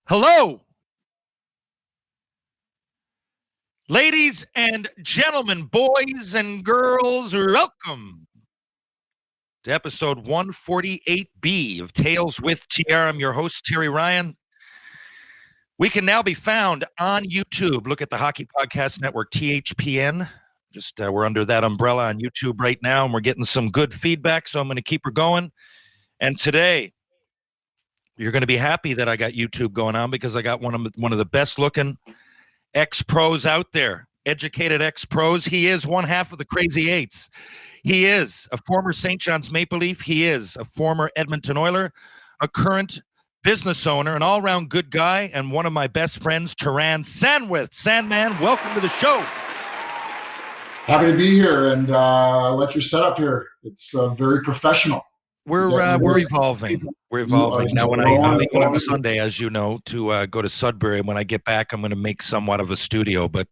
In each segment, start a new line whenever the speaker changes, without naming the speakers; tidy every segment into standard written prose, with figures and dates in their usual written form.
Hello, ladies and gentlemen, boys and girls, welcome to episode 148B of Tales with TR. I'm your host, Terry Ryan. We can now be found on YouTube. Look at the Hockey Podcast Network, THPN. We're under that umbrella on YouTube right now, and we're getting some good feedback, so I'm going to keep her going. And today, you're going to be happy that I got YouTube going on because I got one of the best-looking ex-pros out there, educated ex-pros. He is one half of the Crazy Eights. He is a former St. John's Maple Leaf. He is a former Edmonton Oiler, a current business owner, an all-around good guy, and one of my best friends, Terran Sandwith. Sandman, welcome to the show.
Happy to be here, and I like your setup here. It's very professional.
We're evolving. We're evolving. Now, I'm leaving on Sunday, as you know, to go to Sudbury. And when I get back, I'm going to make somewhat of a studio. But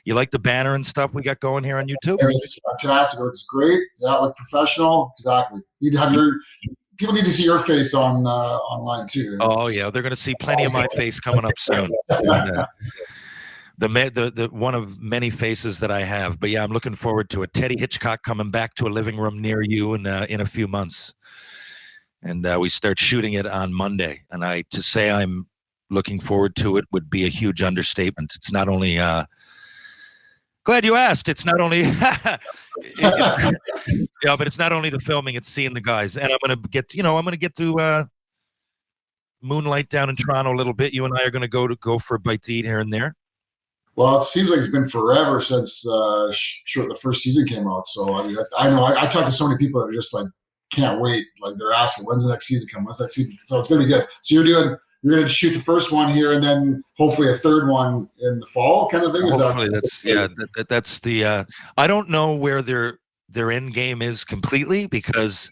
you like the banner and stuff we got going here on YouTube?
It's fantastic. It looks great. Yeah, look professional. Exactly. You need to have people need to see your face on online too.
Oh yeah, they're going to see plenty of my face coming up soon. The one of many faces that I have. But yeah, I'm looking forward to it. Teddy Hitchcock coming back to a living room near you in a few months. And we start shooting it on Monday. And to say I'm looking forward to it would be a huge understatement. It's not only glad you asked. It's not only but it's not only the filming, it's seeing the guys. And I'm gonna get to moonlight down in Toronto a little bit. You and I are gonna go for a bite to eat here and there.
Well, it seems like it's been forever since the first season came out. So I know I talked to so many people that are just like, can't wait. Like they're asking, when's the next season come? When's the next season? So it's going to be good. So you're going to shoot the first one here and then hopefully a third one in the fall kind of thing.
Hopefully that's the, I don't know where their end game is completely because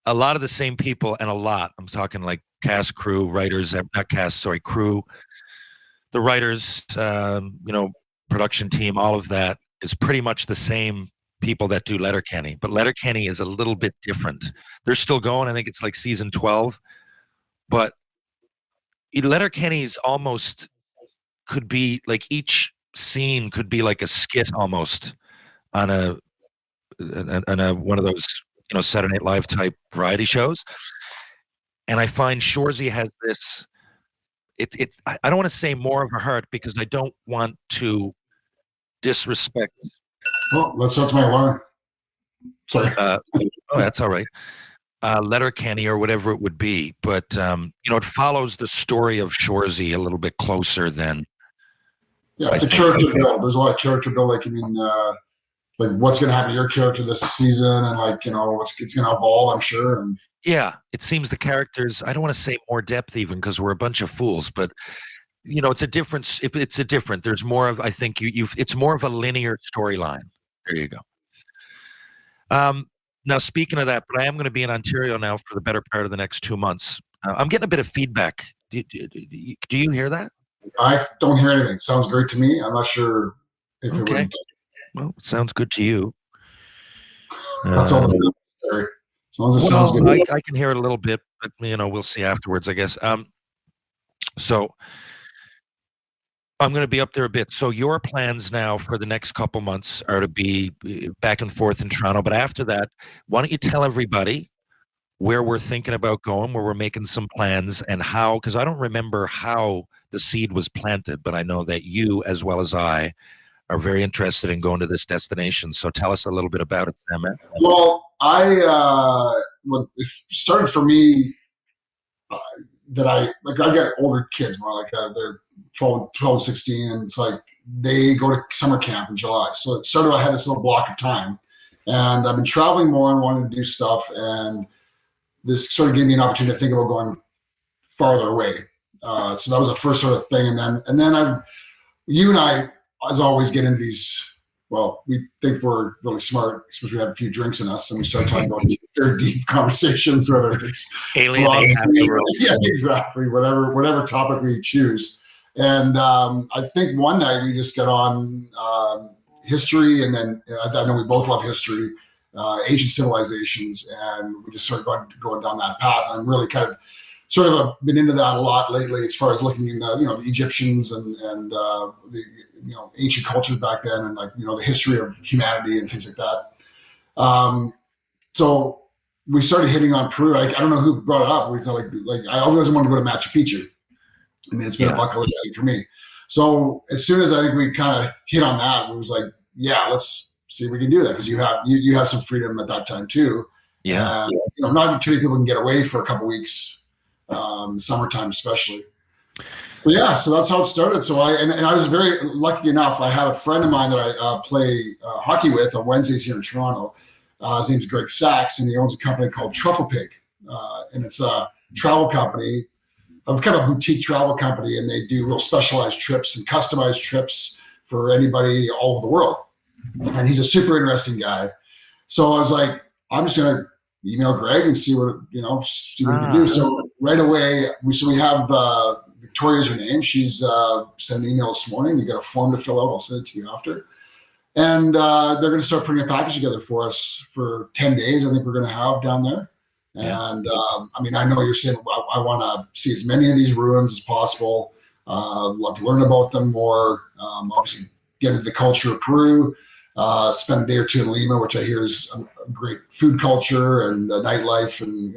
a lot of the same people I'm talking like cast, crew, writers, crew, the writers, production team, all of that is pretty much the same people that do Letterkenny, but Letterkenny is a little bit different. They're still going. I think it's like season 12, but Letterkenny's almost could be like each scene could be like a skit almost on a one of those Saturday Night Live type variety shows. And I find Shoresy has this. I don't want to say more of a heart because I don't want to disrespect.
Oh, that's my alarm. Sorry.
That's all right. Letterkenny or whatever it would be, but it follows the story of Shoresy a little bit closer than.
Yeah, it's a character build. There's a lot of character build. Like like what's going to happen to your character this season, and it's going to evolve, I'm sure. And
yeah, it seems the characters. I don't want to say more depth even because we're a bunch of fools, but. It's a difference. If it's a different, there's more of. I think it's more of a linear storyline. There you go. Now, speaking of that, but I am going to be in Ontario now for the better part of the next 2 months. I'm getting a bit of feedback. Do you hear that?
I don't hear anything. Sounds great to me. I'm not sure if it would.
Well, it sounds good to you.
That's all. As long as it sounds good.
I can hear it a little bit, but we'll see afterwards, I guess. So. I'm going to be up there a bit. So your plans now for the next couple months are to be back and forth in Toronto. But after that, why don't you tell everybody where we're thinking about going, where we're making some plans and how, because I don't remember how the seed was planted, but I know that you, as well as I, are very interested in going to this destination. So tell us a little bit about it, Sam.
Well, it started for me that I got older kids, more like they're 12, 16, and it's like they go to summer camp in July. So it started, I had this little block of time, and I've been traveling more and wanting to do stuff, and this sort of gave me an opportunity to think about going farther away. So that was the first sort of thing, and then you and I, as always, get into these. Well, we think we're really smart, especially we have a few drinks in us, and we start talking about very deep conversations, whether it's
alienating.
Yeah, exactly. Whatever topic we choose. And I think one night we just got on history, and then I know we both love history, ancient civilizations, and we just started going down that path. And I'm really kind of sort of been into that a lot lately, as far as looking in the Egyptians and the ancient cultures back then, and like the history of humanity and things like that. So we started hitting on Peru. I don't know who brought it up. We thought like I always wanted to go to Machu Picchu. I mean, it's been a bucket list thing for me. So as soon as I think we kind of hit on that, it was like, yeah, let's see if we can do that, because you have some freedom at that time too.
Yeah.
Not too many people can get away for a couple weeks, summertime especially. So that's how it started. So I was very lucky enough. I had a friend of mine that I play hockey with on Wednesdays here in Toronto. His name's Greg Sachs, and he owns a company called Truffle Pig, and it's a travel company, a kind of boutique travel company, and they do real specialized trips and customized trips for anybody all over the world. And he's a super interesting guy. So I was like, I'm just going to email Greg and see what we can do. So right away, we have Victoria's her name. She's sent an email this morning. You got a form to fill out. I'll send it to you after. And they're going to start putting a package together for us for 10 days. I think we're going to have down there. And I know you're saying I want to see as many of these ruins as possible. Love to learn about them more. Obviously, get into the culture of Peru. Spend a day or two in Lima, which I hear is a great food culture and nightlife, and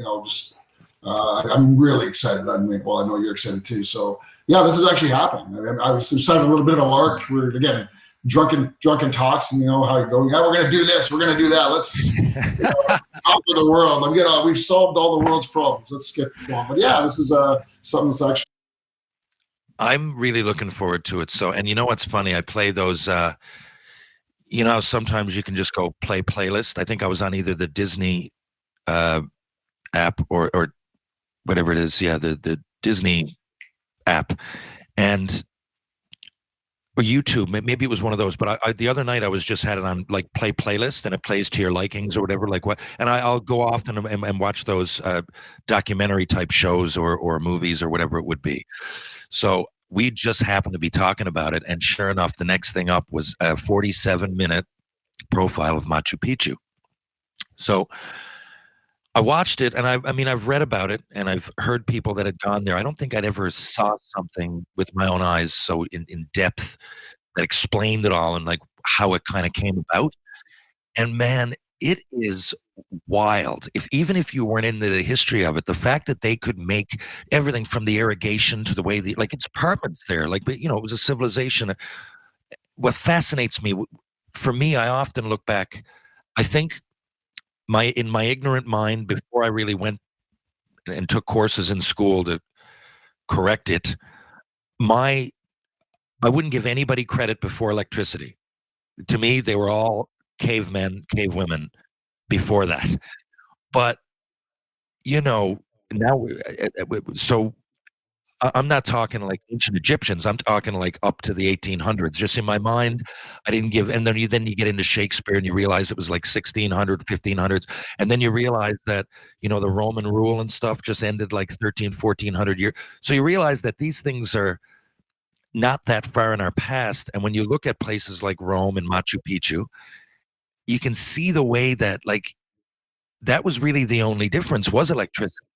I'm really excited. I know you're excited too. So this is actually happening. I was excited, a little bit of a lark. We're again drunken talks, and how you go. Yeah, we're gonna do this. We're gonna do that. Let's conquer the world. We've solved all the world's problems. Let's get going. But this is something that's actually.
I'm really looking forward to it. So, and what's funny? I play those. Sometimes you can just go play playlist. I think I was on either the Disney app or whatever it is. Yeah, the Disney app or YouTube. Maybe it was one of those. But the other night I was just had it on like play playlist, and it plays to your likings or whatever. Like what? And I'll go often and watch those documentary type shows or movies or whatever it would be. So we just happened to be talking about it, and sure enough, the next thing up was a 47-minute profile of Machu Picchu. So I watched it, and I've read about it, and I've heard people that had gone there. I don't think I'd ever saw something with my own eyes so in depth that explained it all and like how it kind of came about. And man, it is wild. Even if you weren't into the history of it, the fact that they could make everything from the irrigation to the way it's apartments there, but it was a civilization. What fascinates me, for me, I often look back. I think in my ignorant mind, before I really went and took courses in school to correct it, I wouldn't give anybody credit before electricity. To me, they were all cavemen, cavewomen before that. But now, so I'm not talking like ancient Egyptians. I'm talking like up to the 1800s. Just in my mind, I didn't give. And then you get into Shakespeare and you realize it was like 1600, 1500s. And then you realize that, the Roman rule and stuff just ended like 1400 years. So you realize that these things are not that far in our past. And when you look at places like Rome and Machu Picchu, you can see the way that that was really the only difference was electricity.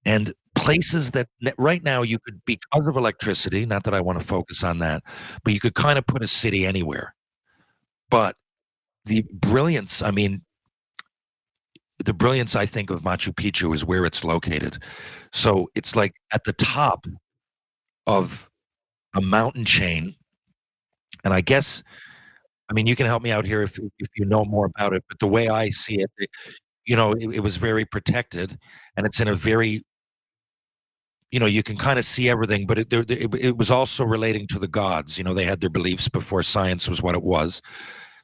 And places that right now you could, because of electricity, not that I want to focus on that, but you could kind of put a city anywhere. But the brilliance, I think of Machu Picchu is where it's located. So it's like at the top of a mountain chain. And I guess, you can help me out here if you know more about it, but the way I see it, it was very protected, and it's in a very, you can kind of see everything, but it was also relating to the gods. They had their beliefs before science was what it was.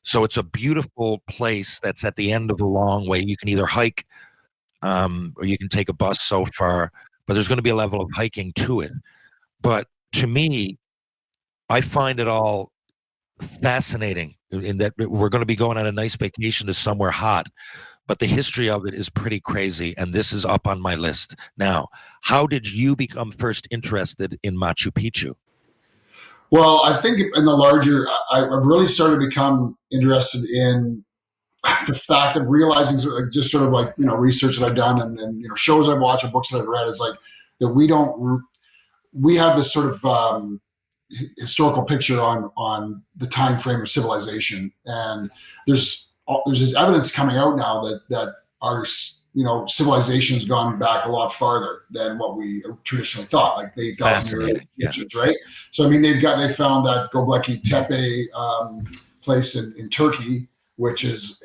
So it's a beautiful place that's at the end of a long way. You can either hike or you can take a bus so far, but there's going to be a level of hiking to it. But to me, I find it all fascinating in that we're going to be going on a nice vacation to somewhere hot, but the history of it is pretty crazy, and this is up on my list. Now, how did you become first interested in Machu Picchu?
Well, I think in the larger, I've really started to become interested in the fact of realizing, just sort of like, research that I've done and shows I've watched and books that I've read. It's like that we have this sort of historical picture on the time frame of civilization, and there's this evidence coming out now that our civilization has gone back a lot farther than what we traditionally thought, like the 8,000 year Egyptians, right? So I mean, they found that Göbekli Tepe place in Turkey, which is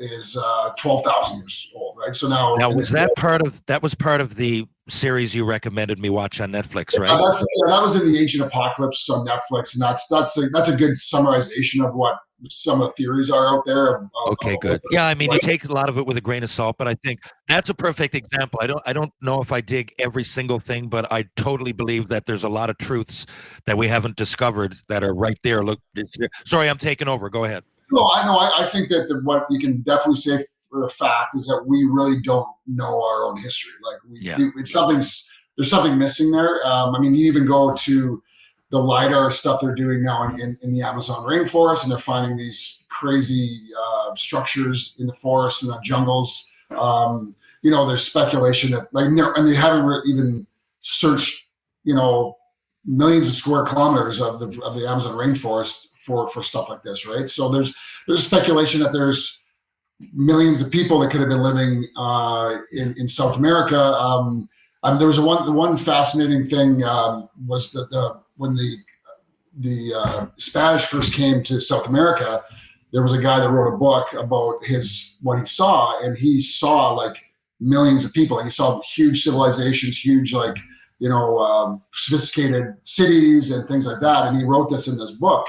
12,000 years old, right? So now
was that part of the series you recommended me watch on Netflix, right?
That was in the Ancient Apocalypse on Netflix, and that's a good summarization of what some of the theories are out there.
Okay, good. Yeah, I mean, you take a lot of it with a grain of salt, but I think that's a perfect example. I don't know if I dig every single thing, but I totally believe that there's a lot of truths that we haven't discovered that are right there. Look, sorry, I'm taking over. Go ahead.
No, I know. I think that what you can definitely say for a fact is that we really don't know our own history. Like there's something missing there. I mean, you even go to the LiDAR stuff they're doing now in the Amazon rainforest, and they're finding these crazy structures in the forest and the jungles. There's speculation that and they haven't even searched, millions of square kilometers of the Amazon rainforest for stuff like this, right? So there's speculation that there's millions of people that could have been living in South America. There was the one fascinating thing was that when the Spanish first came to South America, there was a guy that wrote a book about what he saw, and he saw like millions of people. Like he saw huge civilizations, huge sophisticated cities and things like that. And he wrote this in this book.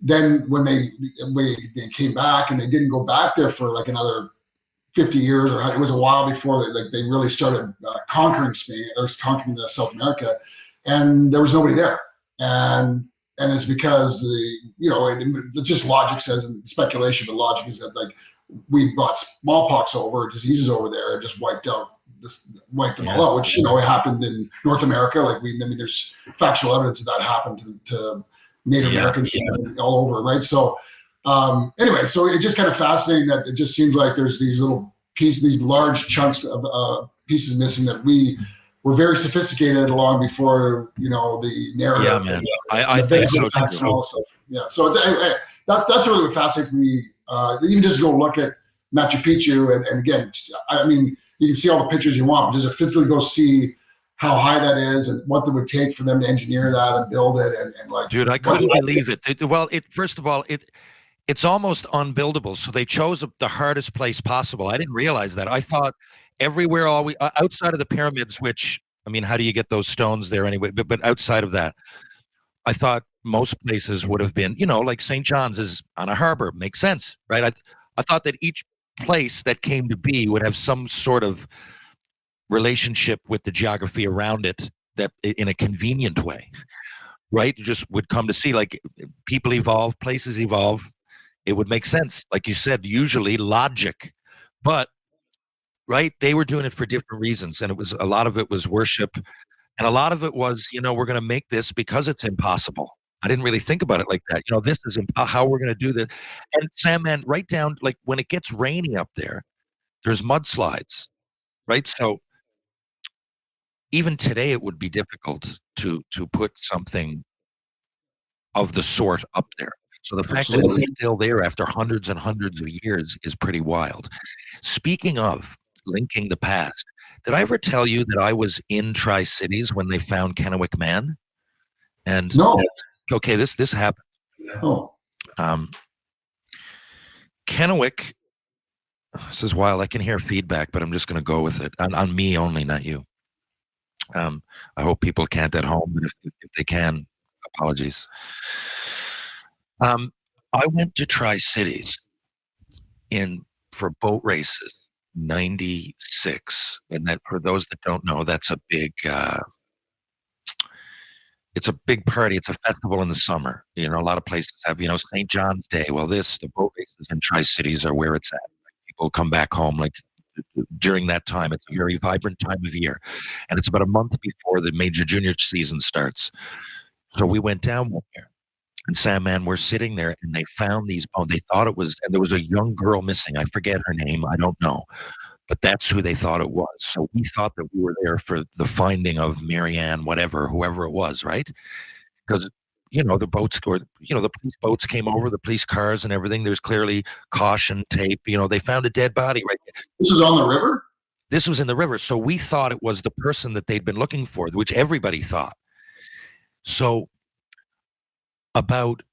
Then when they came back, and they didn't go back there for like another 50 years, or it was a while before they really started conquering Spain or conquering South America, and there was nobody there. And it's because it's just logic says, and speculation, but logic is that like we brought smallpox diseases over there, and just wiped them all out, which it happened in North America. Like there's factual evidence that happened to Native Americans all over, right? So anyway, so it's just kind of fascinating that it just seems like there's these little pieces, these large chunks of pieces missing, that we were very sophisticated long before the narrative.
Yeah, man. I think so too.
Yeah, so that's really what fascinates me. Even just go look at Machu Picchu, and again, I mean, you can see all the pictures you want, but just physically go see how high that is and what it would take for them to engineer that and build it, and like,
dude, I couldn't believe it. Well, first of all, it's almost unbuildable. So they chose the hardest place possible. I didn't realize that. I thought everywhere, outside of the pyramids, which, I mean, how do you get those stones there anyway? But outside of that, I thought most places would have been, like St. John's is on a harbor. Makes sense, right? I thought that each place that came to be would have some sort of relationship with the geography around it, that in a convenient way, right? You just would come to see, like, people evolve, places evolve. It would make sense. Like you said, usually logic, but right, they were doing it for different reasons. And a lot of it was worship. And a lot of it was, we're going to make this because it's impossible. I didn't really think about it like that. This is how we're going to do this. And Sam, man, right down, like when it gets rainy up there's mudslides, right? So even today, it would be difficult to put something of the sort up there. So the fact that it's still there after hundreds and hundreds of years is pretty wild. Speaking of linking the past, did I ever tell you that I was in Tri-Cities when they found Kennewick Man? And
no.
Okay, this happened.
Oh.
Kennewick. This is wild. I can hear feedback, but I'm just going to go with it on me only, not you. I hope people can't at home, but if they can, apologies. I went to Tri-Cities for boat races, 96. And that, for those that don't know, that's a big, it's a big party. It's a festival in the summer. A lot of places have, St. John's Day. Well, the boat races in Tri-Cities are where it's at. People come back home like during that time. It's a very vibrant time of year. And it's about a month before the major junior season starts. So we went down one there. And Sam, man, we're sitting there, and they found these bones. They thought it was, and there was a young girl missing. I forget her name. I don't know. but that's who they thought it was. So we thought that we were there for the finding of Marianne, whatever, whoever it was, right? Because the boats or the police boats came over, the police cars and everything. There's clearly caution tape. They found a dead body right there.
This is on the river?
This was in the river. So we thought it was the person that they'd been looking for, which everybody thought. So about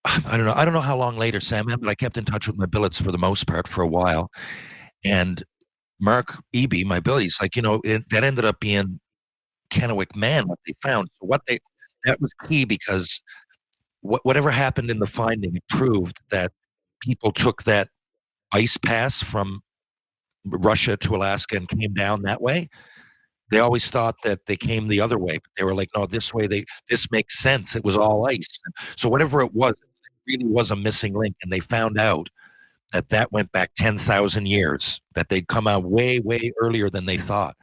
I don't know how long later, Sam, but I kept in touch with my billets for the most part for a while. And Mark Eby, my billet, he's like, that ended up being Kennewick Man, what they found. So that was key because whatever happened in the finding, it proved that people took that ice pass from Russia to Alaska and came down that way. They always thought that they came the other way, but they were like, no, this way, this makes sense. It was all ice. So whatever it was, it really was a missing link. And they found out that went back 10,000 years, that they'd come out way, way earlier than they thought.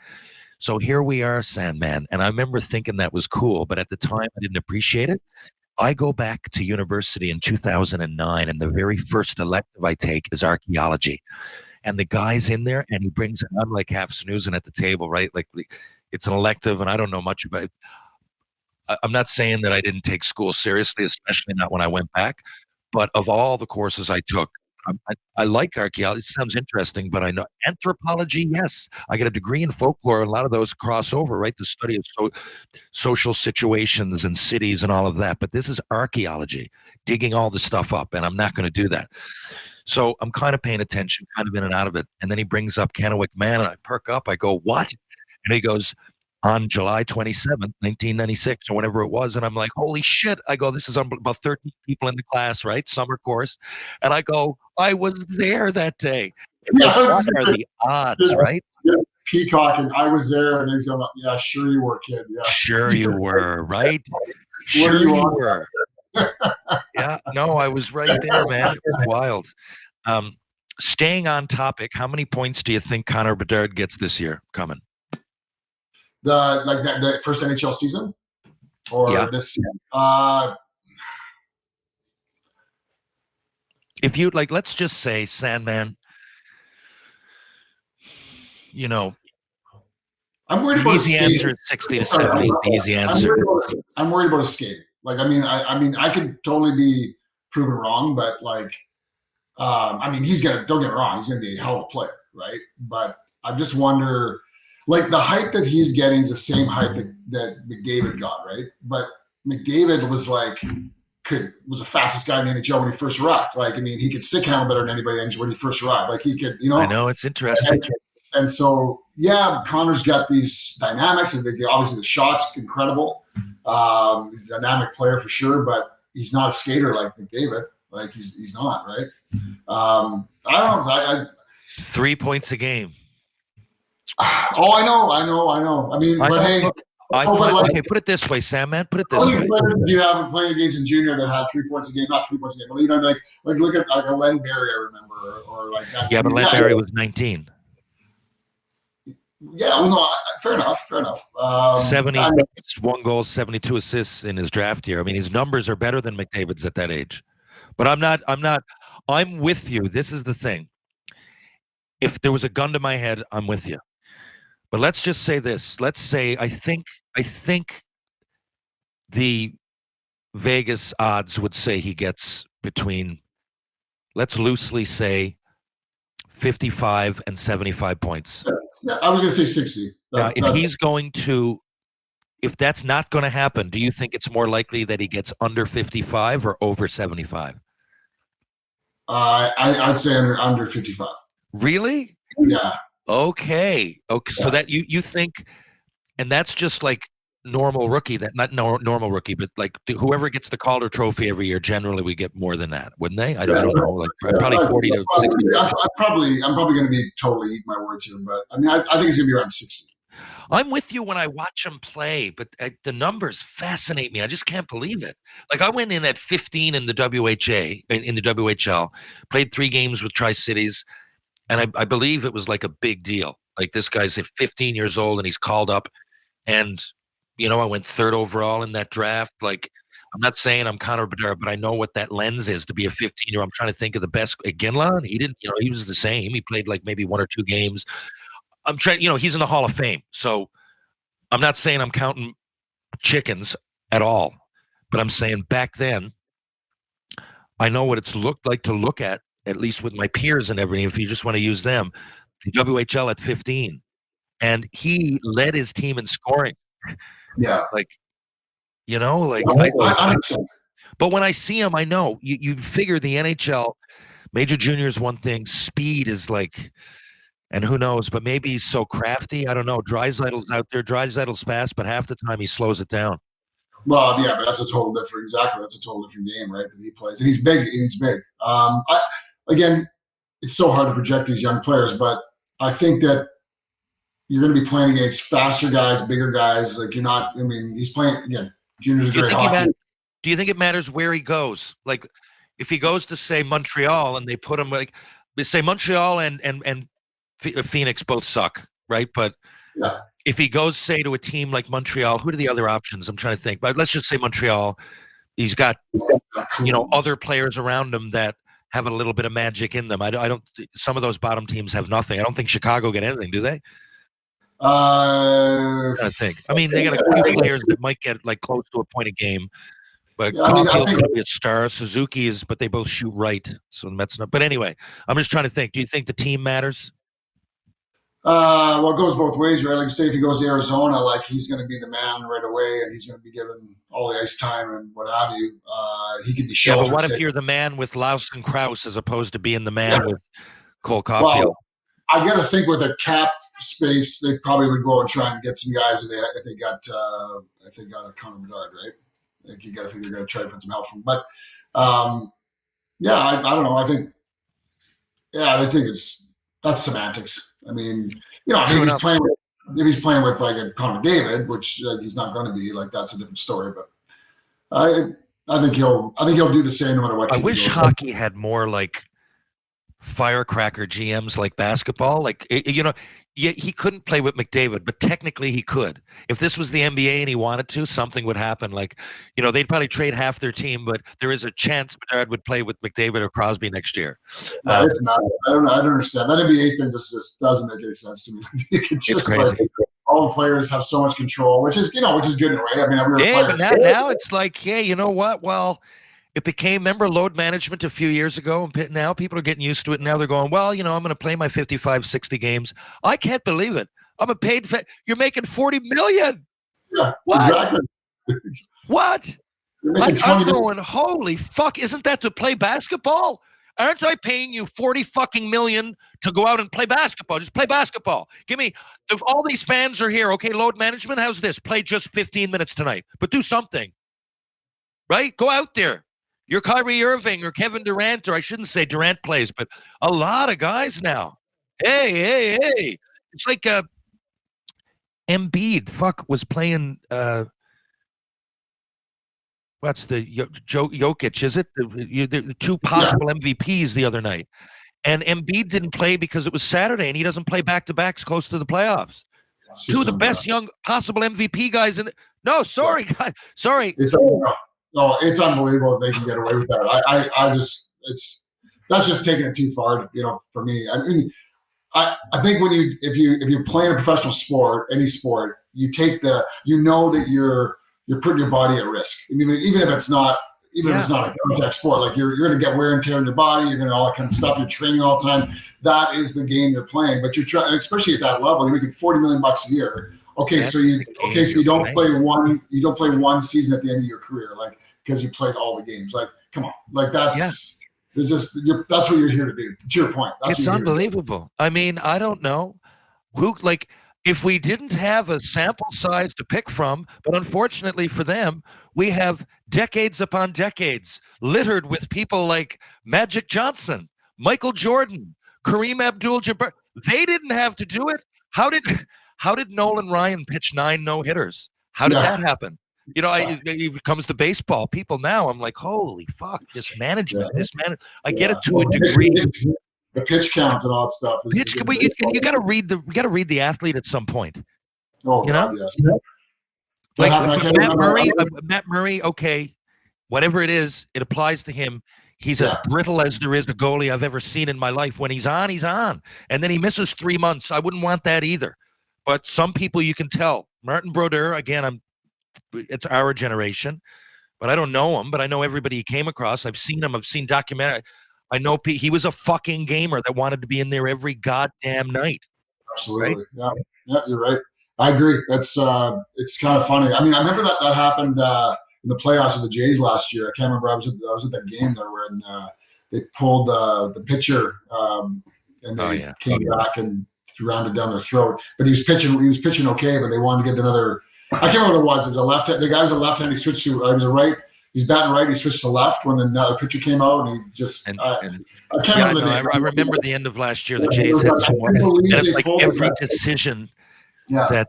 So here we are, Sandman. And I remember thinking that was cool, but at the time I didn't appreciate it. I go back to university in 2009, and the very first elective I take is archaeology. And the guy's in there, and he brings, and I'm like half snoozing at the table, right? Like it's an elective, and I don't know much about it. I'm not saying that I didn't take school seriously, especially not when I went back. But of all the courses I took, I like archaeology. It sounds interesting, but I know anthropology. Yes, I get a degree in folklore. A lot of those cross over, right? The study of social situations and cities and all of that. But this is archaeology, digging all the stuff up, and I'm not going to do that. So I'm kind of paying attention, kind of in and out of it. And then he brings up Kennewick Man, and I perk up. I go, what? And he goes, on July 27th, 1996, or whatever it was. And I'm like, holy shit. I go, this is about 13 people in the class, right? Summer course. And I go, I was there that day.
Yeah,
what are the odds, right?
Yeah. Peacocking. I was there, and he's going, yeah, sure you were, kid. Yeah.
Sure you were, right? Sure you were. Yeah, no, I was right there, man. It was wild. Staying on topic, how many points do you think Connor Bedard gets this year coming?
The first NHL season, or this season?
If you like, let's just say Sandman.
I'm worried about
easy answer. 60 to 70 is the easy answer.
I'm worried about his skating. Like, I could totally be proven wrong, but he's gonna. Don't get me wrong, he's gonna be a hell of a player, right? But I just wonder. Like the hype that he's getting is the same hype that McDavid got, right? But McDavid was the fastest guy in the NHL when he first arrived. He could stick handle better than anybody when he first arrived. Like he could,
I know, it's interesting.
And so, yeah, Connor's got these dynamics, and obviously the shot's incredible. He's a dynamic player for sure, but he's not a skater like McDavid. Like he's not, right? I don't know.
3 points a game.
Oh, I know.
Okay, put it this way, Sam, man. Put it this way.
Do you have playing against in junior that had 3 points a game? Not 3 points a game, but look at a Len Barry, I remember, or like that.
Yeah, but Len Barry was 19.
Yeah, well, no, fair enough.
71 goals, 72 assists in his draft year. I mean, his numbers are better than McDavid's at that age. But I'm with you. This is the thing. If there was a gun to my head, I'm with you. But let's just say this. Let's say I think the Vegas odds would say he gets between, let's loosely say, 55 and 75 points.
Yeah, I was going to say 60.
Now, if that's not going to happen, do you think it's more likely that he gets under 55 or over 75?
I'd say under 55.
Really?
Yeah.
Okay.
Yeah.
So that you think, and that's just like normal rookie, normal rookie, but like whoever gets the Calder Trophy every year, generally we get more than that, wouldn't they? I don't know, like probably 40 to 60.
I'm probably going to be totally eat my words here, but I think it's going to be around 60.
I'm with you when I watch him play, but the numbers fascinate me. I just can't believe it. Like I went in at 15 in the WHL, played 3 games with Tri-Cities. And I believe it was like a big deal. Like this guy's 15 years old and he's called up. And, I went 3rd overall in that draft. Like I'm not saying I'm Conor McDavid, but I know what that lens is to be a 15-year-old. I'm trying to think of the best. Ginla, he didn't, he was the same. He played like maybe 1 or 2 games. I'm trying, he's in the Hall of Fame. So I'm not saying I'm counting chickens at all, but I'm saying back then, I know what it's looked like to look at least with my peers and everything, if you just want to use them, the WHL at 15. And he led his team in scoring.
Yeah.
But when I see him, I know you figure the NHL, major junior is one thing, speed is like, and who knows, but maybe he's so crafty. I don't know. Draisaitl's out there. Draisaitl's fast, but half the time he slows it down.
Well, yeah, but that's a total different. Exactly, that's a total different game, right? That he plays, and he's big. Again, it's so hard to project these young players, but I think that you're going to be playing against faster guys, bigger guys. Like you're not. I mean, he's playing again. Juniors are great hockey.
Do you think it matters where he goes? Like, if he goes to say Montreal and they put him like, say Montreal and Phoenix both suck, right? But
yeah.
If he goes, say, to a team like Montreal, who are the other options? I'm trying to think. But let's just say Montreal. He's got, other players around him that have a little bit of magic in them. I don't. Some of those bottom teams have nothing. I don't think Chicago get anything, do they? I think. I mean, they got a few players that might get like close to a point a game. But Caulfield's going to be a star. Suzuki is, but they both shoot right. So that's not. But anyway, I'm just trying to think. Do you think the team matters?
Well, it goes both ways, right? Like, say if he goes to Arizona, like he's going to be the man right away, and he's going to be given all the ice time and what have you. He could be sheltered.
Yeah, but what if you're the man with Laus and Krause as opposed to being the man with Cole Caulfield?
Well, I got to think with a cap space, they probably would go and try and get some guys if they got a Conor McDavid, right? Like you got to think they're going to try to find some help from. But yeah, I don't know. I think that's semantics. I mean, if he's playing with like a Conor McDavid, which he's not going to be, like that's a different story. But I think he'll do the same no matter what.
I wish hockey had more like firecracker GMs like basketball. Like he couldn't play with McDavid, but technically he could. If this was the NBA and he wanted to, something would happen. Like, they'd probably trade half their team, but there is a chance Bedard would play with McDavid or Crosby next year.
No, it's not. I don't understand. That NBA thing just doesn't make any sense to me.
It's crazy.
Like, all the players have so much control, which is good in a way. I mean,
but now it's like, hey, you know what? Well, it became, remember load management a few years ago, and now people are getting used to it. And now they're going, well, I'm going to play my 55, 60 games. I can't believe it. I'm a paid you're making $40 million.
Yeah,
what?
Exactly.
What? I'm going, holy fuck, isn't that to play basketball? Aren't I paying you $40 fucking million to go out and play basketball? Just play basketball. Give me, all these fans are here. Okay, load management, how's this? Play just 15 minutes tonight, but do something. Right? Go out there. You're Kyrie Irving or Kevin Durant, or I shouldn't say Durant plays, but a lot of guys now. Hey. It's like Embiid, was playing, what's the Jokic, is it? The two possible MVPs the other night. And Embiid didn't play because it was Saturday, and he doesn't play back-to-backs close to the playoffs. Two of the best young possible MVP guys in – no, sorry, guys. Sorry.
No, it's unbelievable that they can get away with that. That's just taking it too far, for me. I mean, I think if you're playing a professional sport, any sport, you take that you're putting your body at risk. I mean, even if it's not a contact sport, like you're going to get wear and tear in your body, you're going to all that kind of stuff. You're training all the time. That is the game you're playing. But you're trying, especially at that level, you're making $40 million a year. Okay, so you don't play one season at the end of your career, like because you played all the games. Like, come on, like that's that's what you're here to do. To your point,
it's unbelievable. I mean, I don't know who if we didn't have a sample size to pick from, but unfortunately for them, we have decades upon decades littered with people like Magic Johnson, Michael Jordan, Kareem Abdul-Jabbar. They didn't have to do it. How did Nolan Ryan pitch 9 no-hitters? How did that happen? It comes to baseball. People now, I'm like, holy fuck, this management. I get it to a degree.
The pitch count and all that stuff.
You got to read the athlete at some point.
Oh, God, yes.
Like Matt Murray, okay, whatever it is, it applies to him. He's as brittle as there is a goalie I've ever seen in my life. When he's on, he's on. And then he misses 3 months. I wouldn't want that either. But some people you can tell. Martin Brodeur, again, it's our generation, but I don't know him, but I know everybody he came across. I've seen him. I've seen documentary. I know he was a fucking gamer that wanted to be in there every goddamn night.
Absolutely. Right? Yeah, you're right. I agree. That's it's kind of funny. I mean, I remember that happened in the playoffs of the Jays last year. I can't remember. I was at that game there when they pulled the pitcher and they came back and rounded down their throat. But he was pitching okay, but they wanted to get another. I can't remember what it was. It was a left. The guy was a left hand. He switched to. He was a right. He's batting right. He switched to left when the pitcher came out, and he just. I can't remember the name.
I remember the end of last year. The Jays had someone, and it's like every decision.
That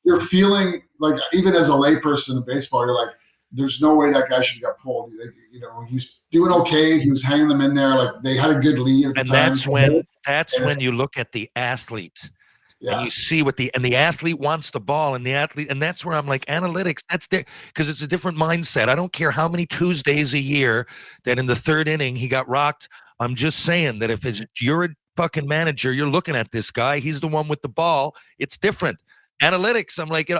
you're feeling like, even as a layperson in baseball, you're like, there's no way that guy should have got pulled. You know, he's doing okay. He was hanging them in there. Like, they had a good lead at the time.
That's when you look at the athlete. And you see what the athlete wants the ball, and that's where I'm like, analytics, that's because it's a different mindset. I don't care how many Tuesdays a year that in the third inning he got rocked. I'm just saying that if you're a fucking manager, you're looking at this guy, he's the one with the ball. It's different. Analytics, I'm like,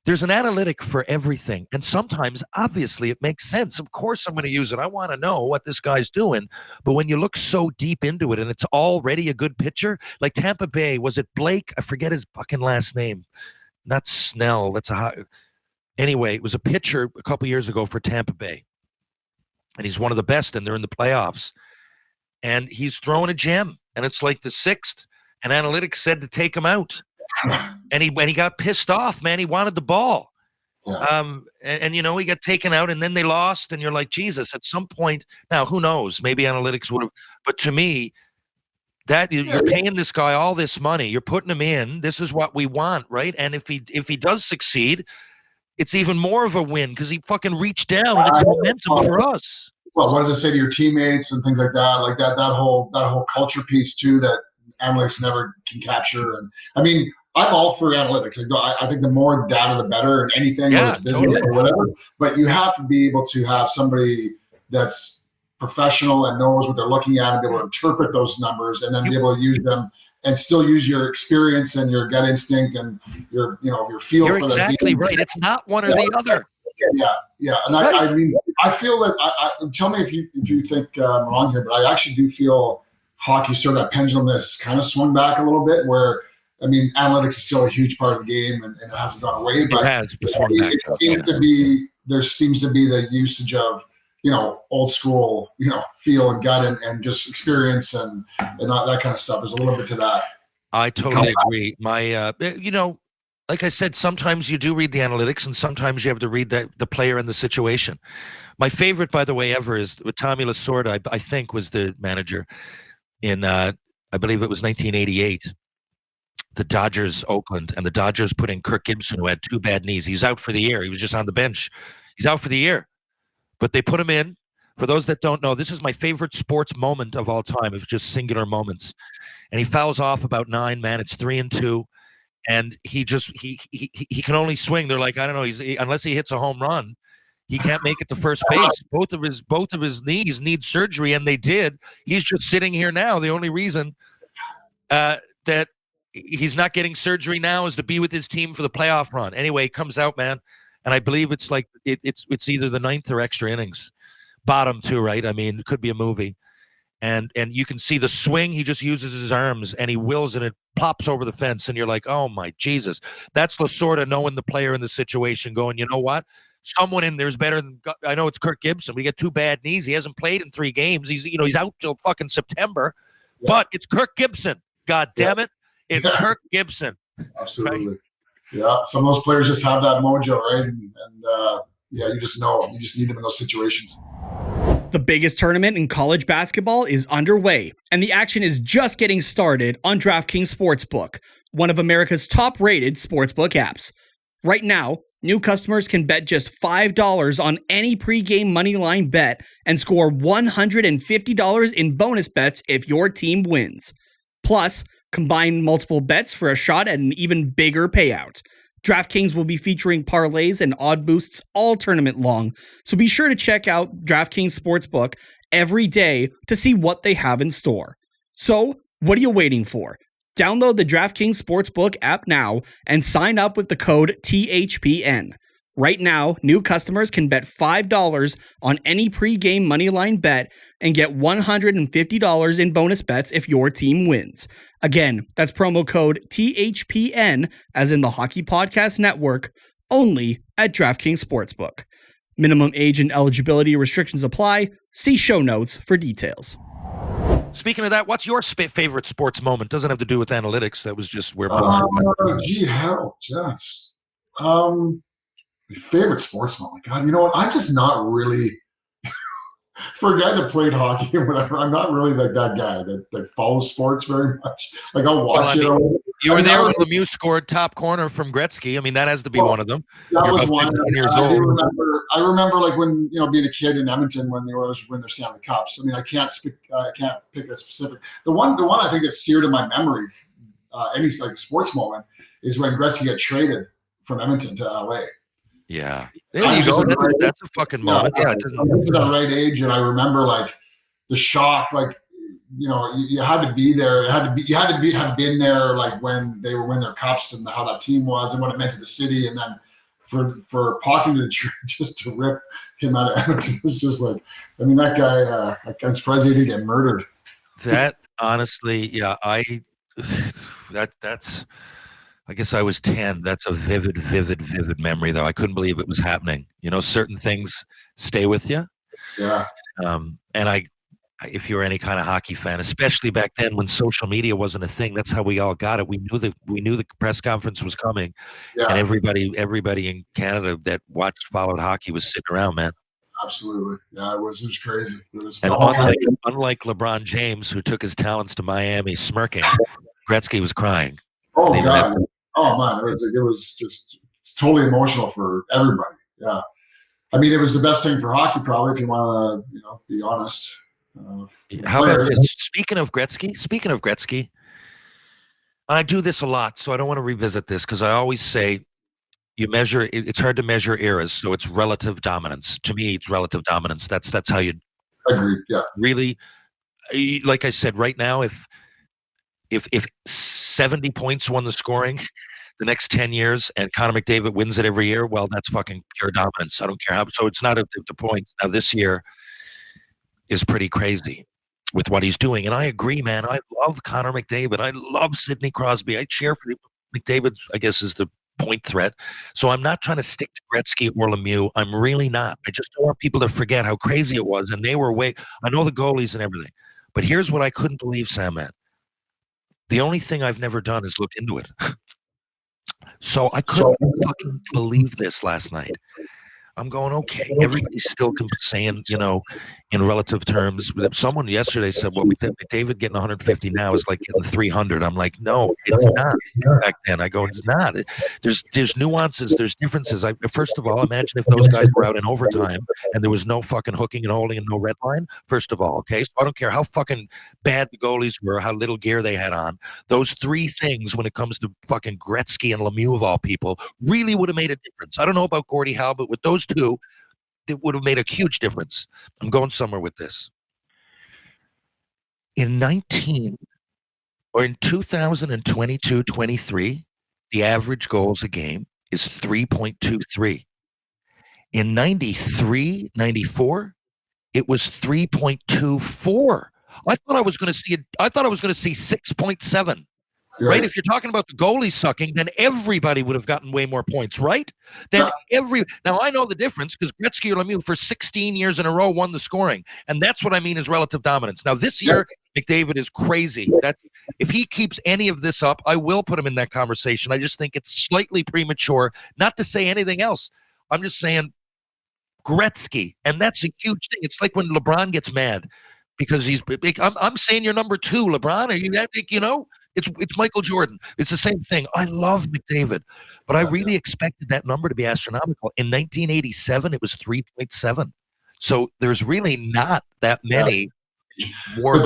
there's an analytic for everything. And sometimes, obviously, it makes sense. Of course, I'm going to use it. I want to know what this guy's doing. But when you look so deep into it and it's already a good pitcher, like Tampa Bay, was it Blake? I forget his fucking last name. Not Snell. Anyway, it was a pitcher a couple years ago for Tampa Bay. And he's one of the best, and they're in the playoffs. And he's throwing a gem, and it's like the 6th. And analytics said to take him out. And when he got pissed off, man, he wanted the ball. And you know, he got taken out, and then they lost, and you're like, Jesus, at some point, now who knows, maybe analytics would have, but to me, that you're paying this guy all this money, you're putting him in, this is what we want, right? And if he does succeed, it's even more of a win because he fucking reached down, and it's momentum for us.
Well, what does it say to your teammates and things like that? Like that whole culture piece too that analytics never can capture. And I mean, I'm all for analytics. I think the more data, the better, and anything, whether it's business or whatever. But you have to be able to have somebody that's professional and knows what they're looking at and be able to interpret those numbers and then be able to use them and still use your experience and your gut instinct and your feel for the game.
You're exactly right. It's not one or the other.
Yeah. And I mean, I feel that. Tell me if you think I'm wrong here, but I actually do feel hockey sort of that pendulum has kind of swung back a little bit. Where I mean, analytics is still a huge part of the game, and it hasn't gone away. But there seems to be the usage of old school feel and gut and just experience and that kind of stuff. There's a little bit to that.
I totally agree. My like I said, sometimes you do read the analytics, and sometimes you have to read the player and the situation. My favorite, by the way, ever is with Tommy Lasorda. I think was the manager in I believe it was 1988. The Dodgers, Oakland, and the Dodgers put in Kirk Gibson, who had 2 bad knees. He's out for the year. He was just on the bench. He's out for the year. But they put him in. For those that don't know, this is my favorite sports moment of all time, of just singular moments. And he fouls off about 9, man. It's 3-2. And he can only swing. They're like, I don't know, unless he hits a home run, he can't make it to first base. Both of his knees need surgery, and they did. He's just sitting here now. The only reason that he's not getting surgery now is to be with his team for the playoff run. Anyway, it comes out, man, and I believe it's like it's either the 9th or extra innings, bottom 2, right? I mean, it could be a movie, and you can see the swing. He just uses his arms and he wills, and it pops over the fence, and you're like, oh my Jesus, that's Lasorda knowing the player in the situation, going, you know what? Someone in there is better than. I know it's Kirk Gibson. We get 2 bad knees. He hasn't played in 3 games. He's out till fucking September, but it's Kirk Gibson. God damn it. It's Kirk Gibson.
Absolutely. Right? Yeah. Some of those players just have that mojo, right? And you just know. You just need them in those situations.
The biggest tournament in college basketball is underway, and the action is just getting started on DraftKings Sportsbook, one of America's top-rated sportsbook apps. Right now, new customers can bet just $5 on any pregame moneyline bet and score $150 in bonus bets if your team wins. Plus, combine multiple bets for a shot at an even bigger payout. DraftKings will be featuring parlays and odd boosts all tournament long, so be sure to check out DraftKings Sportsbook every day to see what they have in store. So, what are you waiting for? Download the DraftKings Sportsbook app now and sign up with the code THPN. Right now, new customers can bet $5 on any pregame moneyline bet and get $150 in bonus bets if your team wins. Again, that's promo code THPN, as in the Hockey Podcast Network, only at DraftKings Sportsbook. Minimum age and eligibility restrictions apply. See show notes for details.
Speaking of that, what's your favorite sports moment? Doesn't have to do with analytics. That was just where.
Gee, hell, yes. My favorite sports moment. God, you know what? I'm just not really for a guy that played hockey or whatever. I'm not really that guy that follows sports very much. Like I'll watch it.
You were there when Lemieux scored top corner from Gretzky. I mean, that has to be one of them.
That
You're
was
about
one.
15 years old.
I remember like when being a kid in Edmonton when they were win their Stanley Cups. I mean, I can't pick a specific. The one I think that's seared in my memory, any like sports moment, is when Gretzky got traded from Edmonton to LA.
Yeah, there you go. That's a fucking moment. Yeah,
I was at the right age, and I remember like the shock. Like you had to be there. You had to have been there like when they were winning their cups and how that team was and what it meant to the city. And then for Pocken just to rip him out of Edmonton was just like, I mean, that guy. I'm surprised he didn't get murdered.
That honestly, yeah, that's. I guess I was 10. That's a vivid memory, though. I couldn't believe it was happening. Certain things stay with you.
Yeah.
And if you're any kind of hockey fan, especially back then when social media wasn't a thing, that's how we all got it. We knew the press conference was coming, and everybody in Canada that followed hockey was sitting around, man.
Absolutely. Yeah, it was crazy.
And unlike LeBron James, who took his talents to Miami smirking, Gretzky was crying.
Oh, God. Oh, man. It was just totally emotional for everybody. Yeah. I mean, it was the best thing for hockey, probably, if you want to, be honest.
How about this? Speaking of Gretzky, I do this a lot, so I don't want to revisit this because I always say it's hard to measure eras, so it's relative dominance. To me, it's relative dominance. That's how you
agree. Yeah.
Really, like I said, right now, if 70 points won the scoring the next 10 years and Conor McDavid wins it every year, well, that's fucking pure dominance. I don't care how. So it's not the points. Now, this year is pretty crazy with what he's doing. And I agree, man. I love Conor McDavid. I love Sidney Crosby. I cheer for McDavid, I guess, is the point threat. So I'm not trying to stick to Gretzky or Lemieux. I'm really not. I just don't want people to forget how crazy it was. And they were I know the goalies and everything. But here's what I couldn't believe, Sam, man. The only thing I've never done is look into it. So I couldn't fucking believe this last night. I'm going, okay, everybody's still saying, in relative terms. Someone yesterday said, well, McDavid getting 150 now is like getting 300. I'm like, no, it's not. Back then, I go, it's not. There's nuances, there's differences. First of all, imagine if those guys were out in overtime and there was no fucking hooking and holding and no red line. First of all, okay? So I don't care how fucking bad the goalies were, how little gear they had on. Those three things, when it comes to fucking Gretzky and Lemieux of all people, really would have made a difference. I don't know about Gordie Howe, but with those two, it would have made a huge difference. I'm going somewhere with this. In 2022-23, the average goals a game is 3.23. In 93-94, it was 3.24. I thought I was going to see 6.7. Right? If you're talking about the goalie sucking, then everybody would have gotten way more points, right? Now I know the difference because Gretzky or Lemieux for 16 years in a row won the scoring, and that's what I mean is relative dominance. Now this year, McDavid is crazy. If he keeps any of this up, I will put him in that conversation. I just think it's slightly premature, not to say anything else. I'm just saying Gretzky, and that's a huge thing. It's like when LeBron gets mad because he's big. I'm saying you're number 2, LeBron. Are you that big? It's Michael Jordan. It's the same thing. I love McDavid, but I really expected that number to be astronomical. In 1987, it was 3.7. So there's really not that many more.
But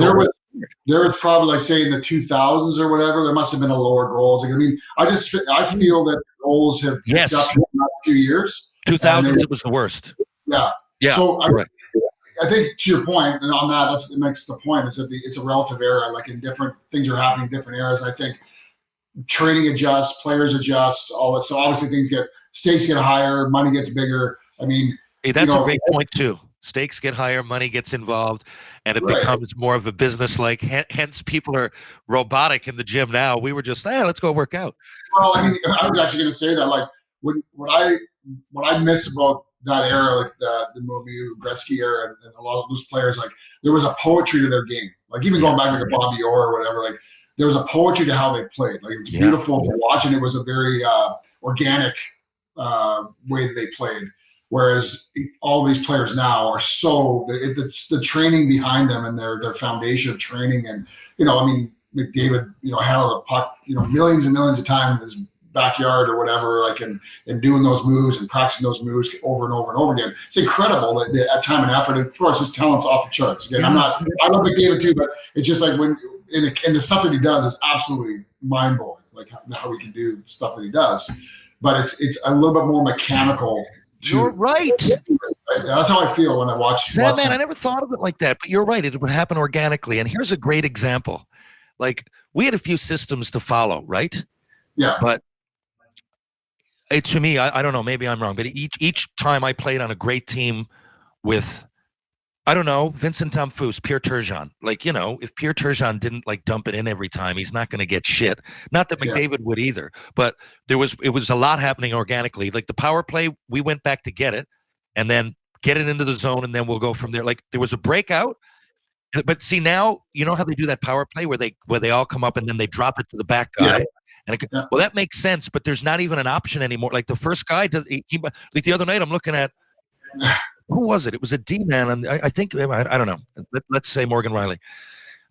there was probably, like, say, in the 2000s or whatever, there must have been a lower goals. I mean, I feel that goals have picked up in the last few years.
2000s, it was the worst.
Yeah.
Yeah.
So I think to your point, and on that, it makes the point, is that it's a relative era. Like in different things are happening in different eras. I think training adjusts, players adjust, all that. So obviously stakes get higher, money gets bigger. I mean,
hey, that's a great point too. Stakes get higher, money gets involved, and it becomes more of a business. Like, hence, people are robotic in the gym now. We were just, let's go work out.
Well, I mean, I was actually going to say that. Like, what I miss about that era, like the Lemieux, Gretzky era, and a lot of those players, like there was a poetry to their game. Like even going back like a Bobby Orr or whatever, like there was a poetry to how they played. Like it was beautiful to watch, and it was a very organic way that they played. Whereas all these players now are so the training behind them and their foundation of training, and I mean McDavid, handled the puck, millions and millions of times in his backyard or whatever, like and doing those moves and practicing those moves over and over and over again. It's incredible that time and effort. And of course, his talent's off the charts. Again, I love McDavid too, but it's just like when and the stuff that he does is absolutely mind blowing. Like how he can do stuff that he does, but it's a little bit more mechanical.
You're right.
That's how I feel when I watch.
Man, I never thought of it like that, but you're right. It would happen organically. And here's a great example. Like we had a few systems to follow, right?
Yeah.
But to me, I don't know, maybe I'm wrong, but each time I played on a great team with, I don't know, Vincent Damphousse, Pierre Turgeon. Like, if Pierre Turgeon didn't like dump it in every time, he's not going to get shit. Not that McDavid would either, but it was a lot happening organically. Like the power play, we went back to get it and then get it into the zone, and then we'll go from there. Like there was a breakout. But see now, you know how they do that power play where they all come up and then they drop it to the back guy. And well, that makes sense, but there's not even an option anymore. Like the first guy does. Like the other night, I'm looking at who was it? It was a D man, and I think I don't know. Let's say Morgan Riley.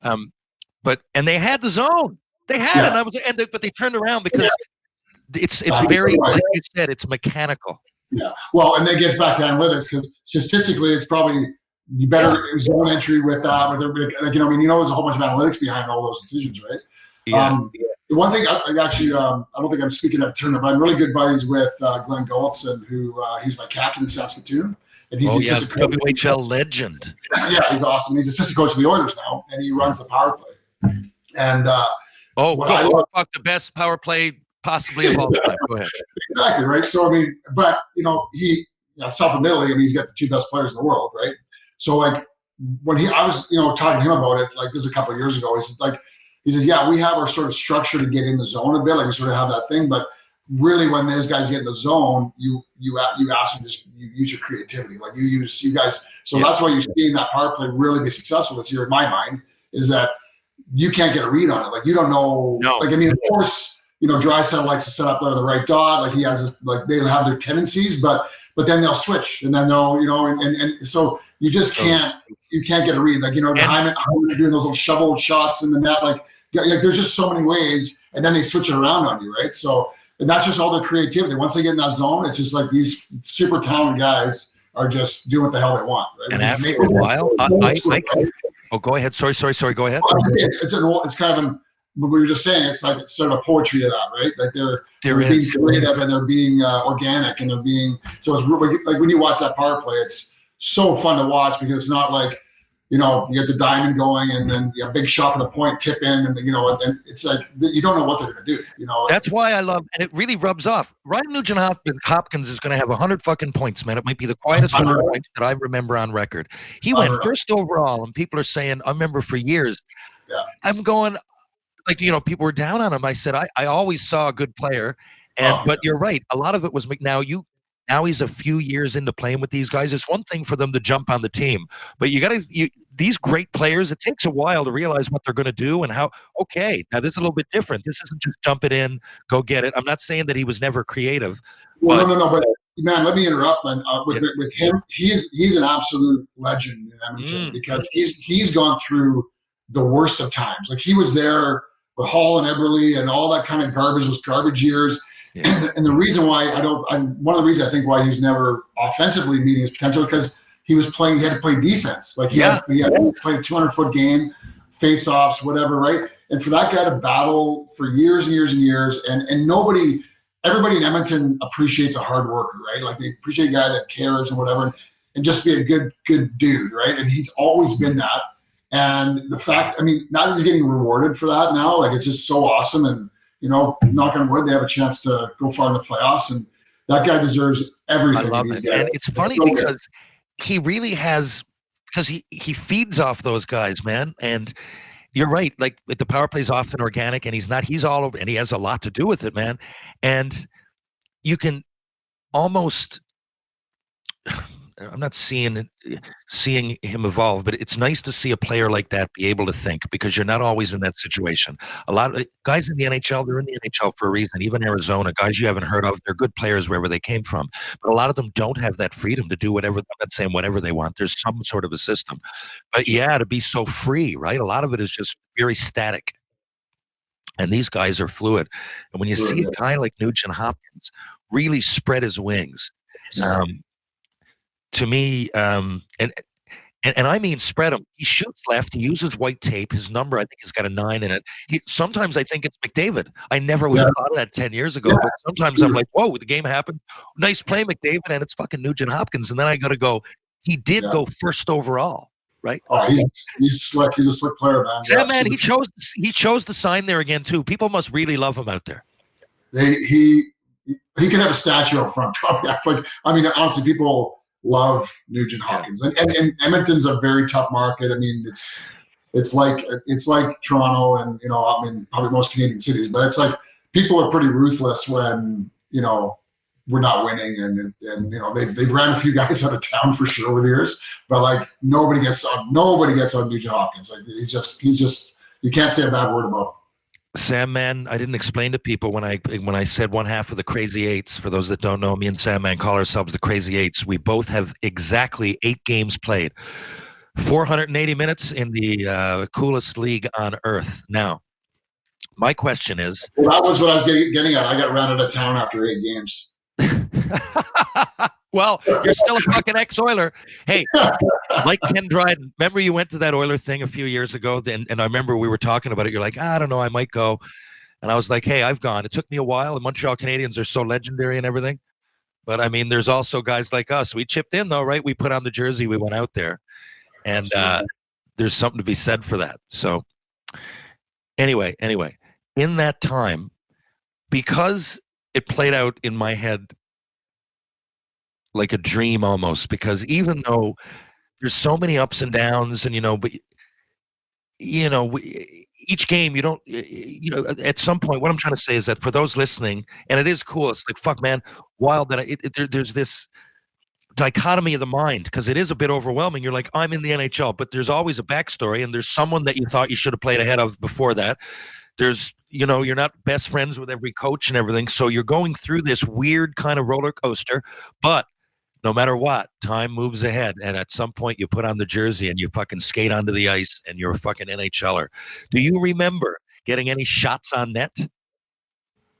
But they had the zone. They had it, but they turned around because it's very like you said, it's mechanical.
Yeah. Well, and that gets back to analytics because statistically, it's probably better zone entry with there's a whole bunch of analytics behind all those decisions, right?
Yeah.
The one thing I don't think I'm speaking out of turn, but I'm really good buddies with Glenn Gulletson, who he's my captain in Saskatoon. And he's assistant coach.
WHL legend.
Yeah, he's awesome. He's assistant coach of the Oilers now, and he runs the power play. And
fuck the best power play possibly of all time. Go ahead.
Exactly, right? So, I mean, but, he self-admittedly, he's got the two best players in the world, right? So, like, when I was, talking to him about it, like, this is a couple of years ago, he says, yeah, we have our sort of structure to get in the zone a bit, like we sort of have that thing, but really when those guys get in the zone, you ask them just you use your creativity, like you guys. So that's why you're seeing that power play really be successful this year, in my mind, is that you can't get a read on it. Like you don't know. No. Like of course, Draisaitl likes to set up there on the right dot. Like he has they have their tendencies, but then they'll switch and then they'll and so you just can't get a read. Like Hyman doing those little shovel shots in the net. Like there's just so many ways, and then they switch it around on you, right? So. And that's just all their creativity. Once they get in that zone, it's just like these super talented guys are just doing what the hell they want. Right?
And after a while, go ahead. Sorry. Go ahead.
It's kind of what we were just saying. It's like it's sort of a poetry to that, right? Like they're being creative and they're being organic and they're being. So it's really, like when you watch that power play, it's so fun to watch because it's not like. You get the diamond going, and then a big shot from the point, tip in, and and it's like you don't know what they're going to do.
That's why I love, and it really rubs off. Ryan Nugent-Hopkins is going to have 100 fucking points, man. It might be the quietest 100 points that I remember on record. He went first overall, and people are saying, I remember for years.
Yeah.
I'm going, like people were down on him. I said I always saw a good player, but you're right. A lot of it was Now he's a few years into playing with these guys. It's one thing for them to jump on the team, but these great players, it takes a while to realize what they're going to do and how, okay, now this is a little bit different. This isn't just jump it in, go get it. I'm not saying that he was never creative.
Well, no, but man, let me interrupt. With him, he's an absolute legend in Edmonton because he's gone through the worst of times. Like he was there with Hall and Eberle and all that kind of garbage, those garbage years. Yeah. And the reason why one of the reasons I think why he was never offensively meeting his potential because he had to play defense. Like he had to play a 200-foot game, face-offs, whatever, right? And for that guy to battle for years and years and years, and nobody everybody in Edmonton appreciates a hard worker, right? Like they appreciate a guy that cares and whatever, and just be a good dude, right? And he's always been that. And the fact, I mean, now that he's getting rewarded for that now, like it's just so awesome. And, you know, knock on wood, they have a chance to go far in the playoffs. And that guy deserves everything.
I love it. And it's funny because he really has, because he feeds off those guys, man. And you're right. Like the power play is often organic, and he's all over, and he has a lot to do with it, man. And you can almost, I'm not seeing him evolve, but it's nice to see a player like that be able to think, because you're not always in that situation. A lot of guys in the NHL, they're in the NHL for a reason. Even Arizona, guys you haven't heard of, they're good players wherever they came from. But a lot of them don't have that freedom to do whatever. I'm not saying whatever they want. There's some sort of a system. But yeah, to be so free, right? A lot of it is just very static. And these guys are fluid. And when you see a guy like Nugent Hopkins really spread his wings, to me, and I mean spread him. He shoots left. He uses white tape. His number, I think, has got a 9 in it. Sometimes I think it's McDavid. I never would have thought of that 10 years ago. But sometimes I'm like, whoa, the game happened. Nice play, McDavid, and it's fucking Nugent Hopkins. And then I got to go. He did go first overall, right?
Oh, he's slick. He's a slick player, man.
Sam, man, he chose to sign there again too. People must really love him out there.
He can have a statue up front, probably. Like, I mean, honestly, people love Nugent Hopkins, and Edmonton's a very tough market. I mean, it's like Toronto, and you know, I mean, probably most Canadian cities, but it's like people are pretty ruthless when, you know, we're not winning, and you know, they've ran a few guys out of town for sure over the years, but like nobody gets on Nugent Hopkins. Like he's just you can't say a bad word about him.
Sam, man, I didn't explain to people when I said one half of the Crazy Eights. For those that don't know, me and Sam, man, call ourselves the Crazy Eights. We both have exactly 8 games played, 480 minutes in the coolest league on earth. Now, my question is,
well, that was what I was getting at. I got ran out of town after 8 games.
Well, you're still a fucking ex-Oiler. Hey, like Ken Dryden, remember you went to that Oiler thing a few years ago, and I remember we were talking about it. You're like, I don't know, I might go. And I was like, hey, I've gone. It took me a while. The Montreal Canadiens are so legendary and everything. But, I mean, there's also guys like us. We chipped in, though, right? We put on the jersey. We went out there. And there's something to be said for that. So, anyway, in that time, because it played out in my head like a dream almost, because even though there's so many ups and downs, and but each game, you don't, at some point, what I'm trying to say is that for those listening, and it is cool, it's like, fuck, man, wild that there's this dichotomy of the mind, because it is a bit overwhelming. You're like, I'm in the NHL, but there's always a backstory, and there's someone that you thought you should have played ahead of before that. There's, you're not best friends with every coach and everything, so you're going through this weird kind of roller coaster, but no matter what, time moves ahead, and at some point you put on the jersey and you fucking skate onto the ice, and you're a fucking NHLer. Do you remember getting any shots on net?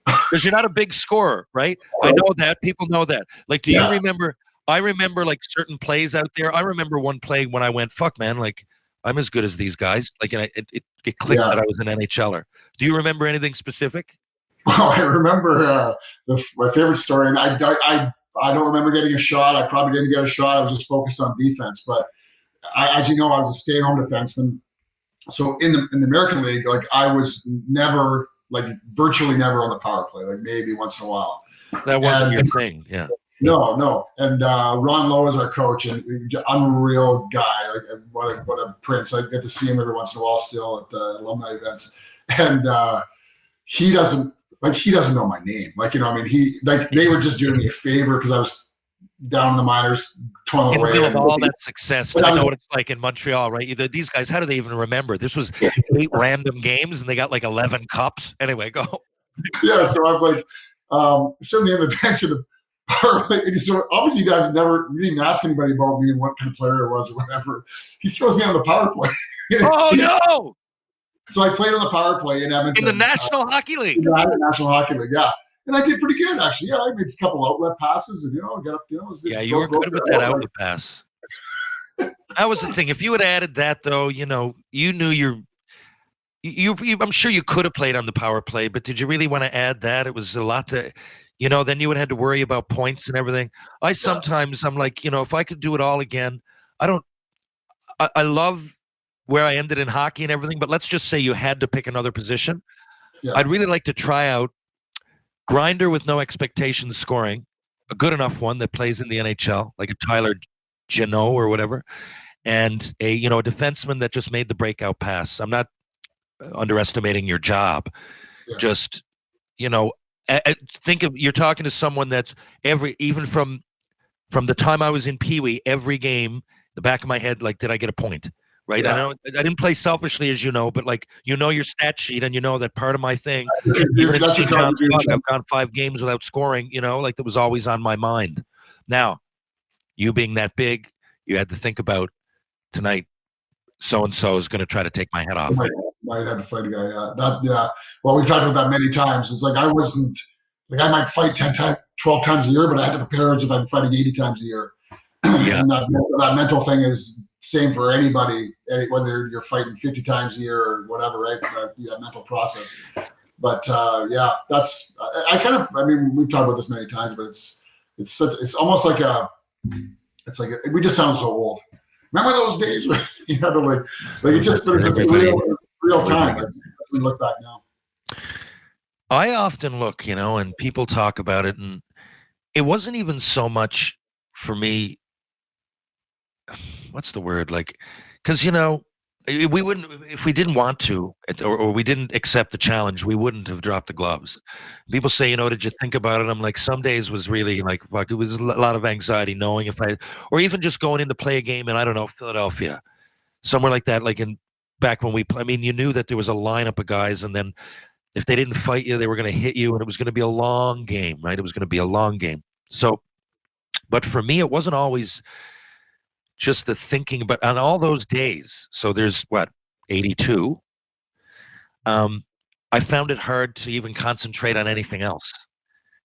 Because you're not a big scorer, right? I know that. People know that. Like, do you remember? I remember like certain plays out there. I remember one play when I went, fuck, man, like I'm as good as these guys. Like, and it clicked that I was an NHLer. Do you remember anything specific?
Well, I remember my favorite story, and I don't remember getting a shot. I probably didn't get a shot. I was just focused on defense. But as you know, I was a stay-at-home defenseman. So in the American League, like I was never, like virtually never on the power play, like maybe once in a while.
That wasn't your thing, yeah.
No. And Ron Lowe is our coach, and unreal guy. Like what a prince. I get to see him every once in a while still at the alumni events. And he doesn't know my name. Like, they were just doing me a favor because I was down in the minors, toiling away.
In the middle of all that success, I know what it's like in Montreal, right? These guys, how do they even remember? This was 8 random games, and they got like 11 cups. Anyway, go.
Yeah, so I'm like, sitting on the bench of the power play. So obviously, you guys didn't even ask anybody about me and what kind of player it was or whatever. He throws me on the power play.
Oh, no!
So I played on the power play in Edmonton.
In the National Hockey League.
In the National Hockey League, yeah. And I did pretty good, actually. Yeah, I made a couple outlet passes, and got up.
You were good with that outlet pass. That was the thing. If you had added that, though, you knew I'm sure you could have played on the power play, but did you really want to add that? It was a lot to. then you would have to worry about points and everything. I'm like, if I could do it all again, I love where I ended in hockey and everything, but let's just say you had to pick another position.
Yeah.
I'd really like to try out grinder with no expectations scoring, a good enough one that plays in the NHL, like a Tyler Janot or whatever, and a defenseman that just made the breakout pass. I'm not underestimating your job.
Yeah.
Just, think of, you're talking to someone that's even from the time I was in Pee Wee, every game, the back of my head, like, did I get a point? Right.
Yeah.
I know I didn't play selfishly, as you know, but like, your stat sheet, and that part of my thing, even in St. John's Park, I've gone 5 games without scoring, like that was always on my mind. Now, you being that big, you had to think about tonight, so-and-so is going to try to take my head off.
Might have to fight a guy. Well, we've talked about that many times. It's like I wasn't like I might fight 12 times a year, but I had to prepare as if I'm fighting 80 times a year.
Yeah.
And that mental thing is same for anybody, whether you're fighting 50 times a year or whatever, right? That mental process. But that's I mean, we've talked about this many times, but it's almost like we just sound so old. Remember those days where you had to like it's just real time. Like, we look back now.
I often look, and people talk about it, and it wasn't even so much for me. What's the word? Like, because we wouldn't, if we didn't want to, or we didn't accept the challenge, we wouldn't have dropped the gloves. People say, did you think about it? I'm like, some days was really like, fuck, it was a lot of anxiety knowing or even just going in to play a game in, I don't know, Philadelphia, somewhere like that. Like back when you knew that there was a lineup of guys, and then if they didn't fight you, they were going to hit you, and it was going to be a long game, right? It was going to be a long game. So, but for me, it wasn't always just the thinking, but on all those days, so there's 82, I found it hard to even concentrate on anything else.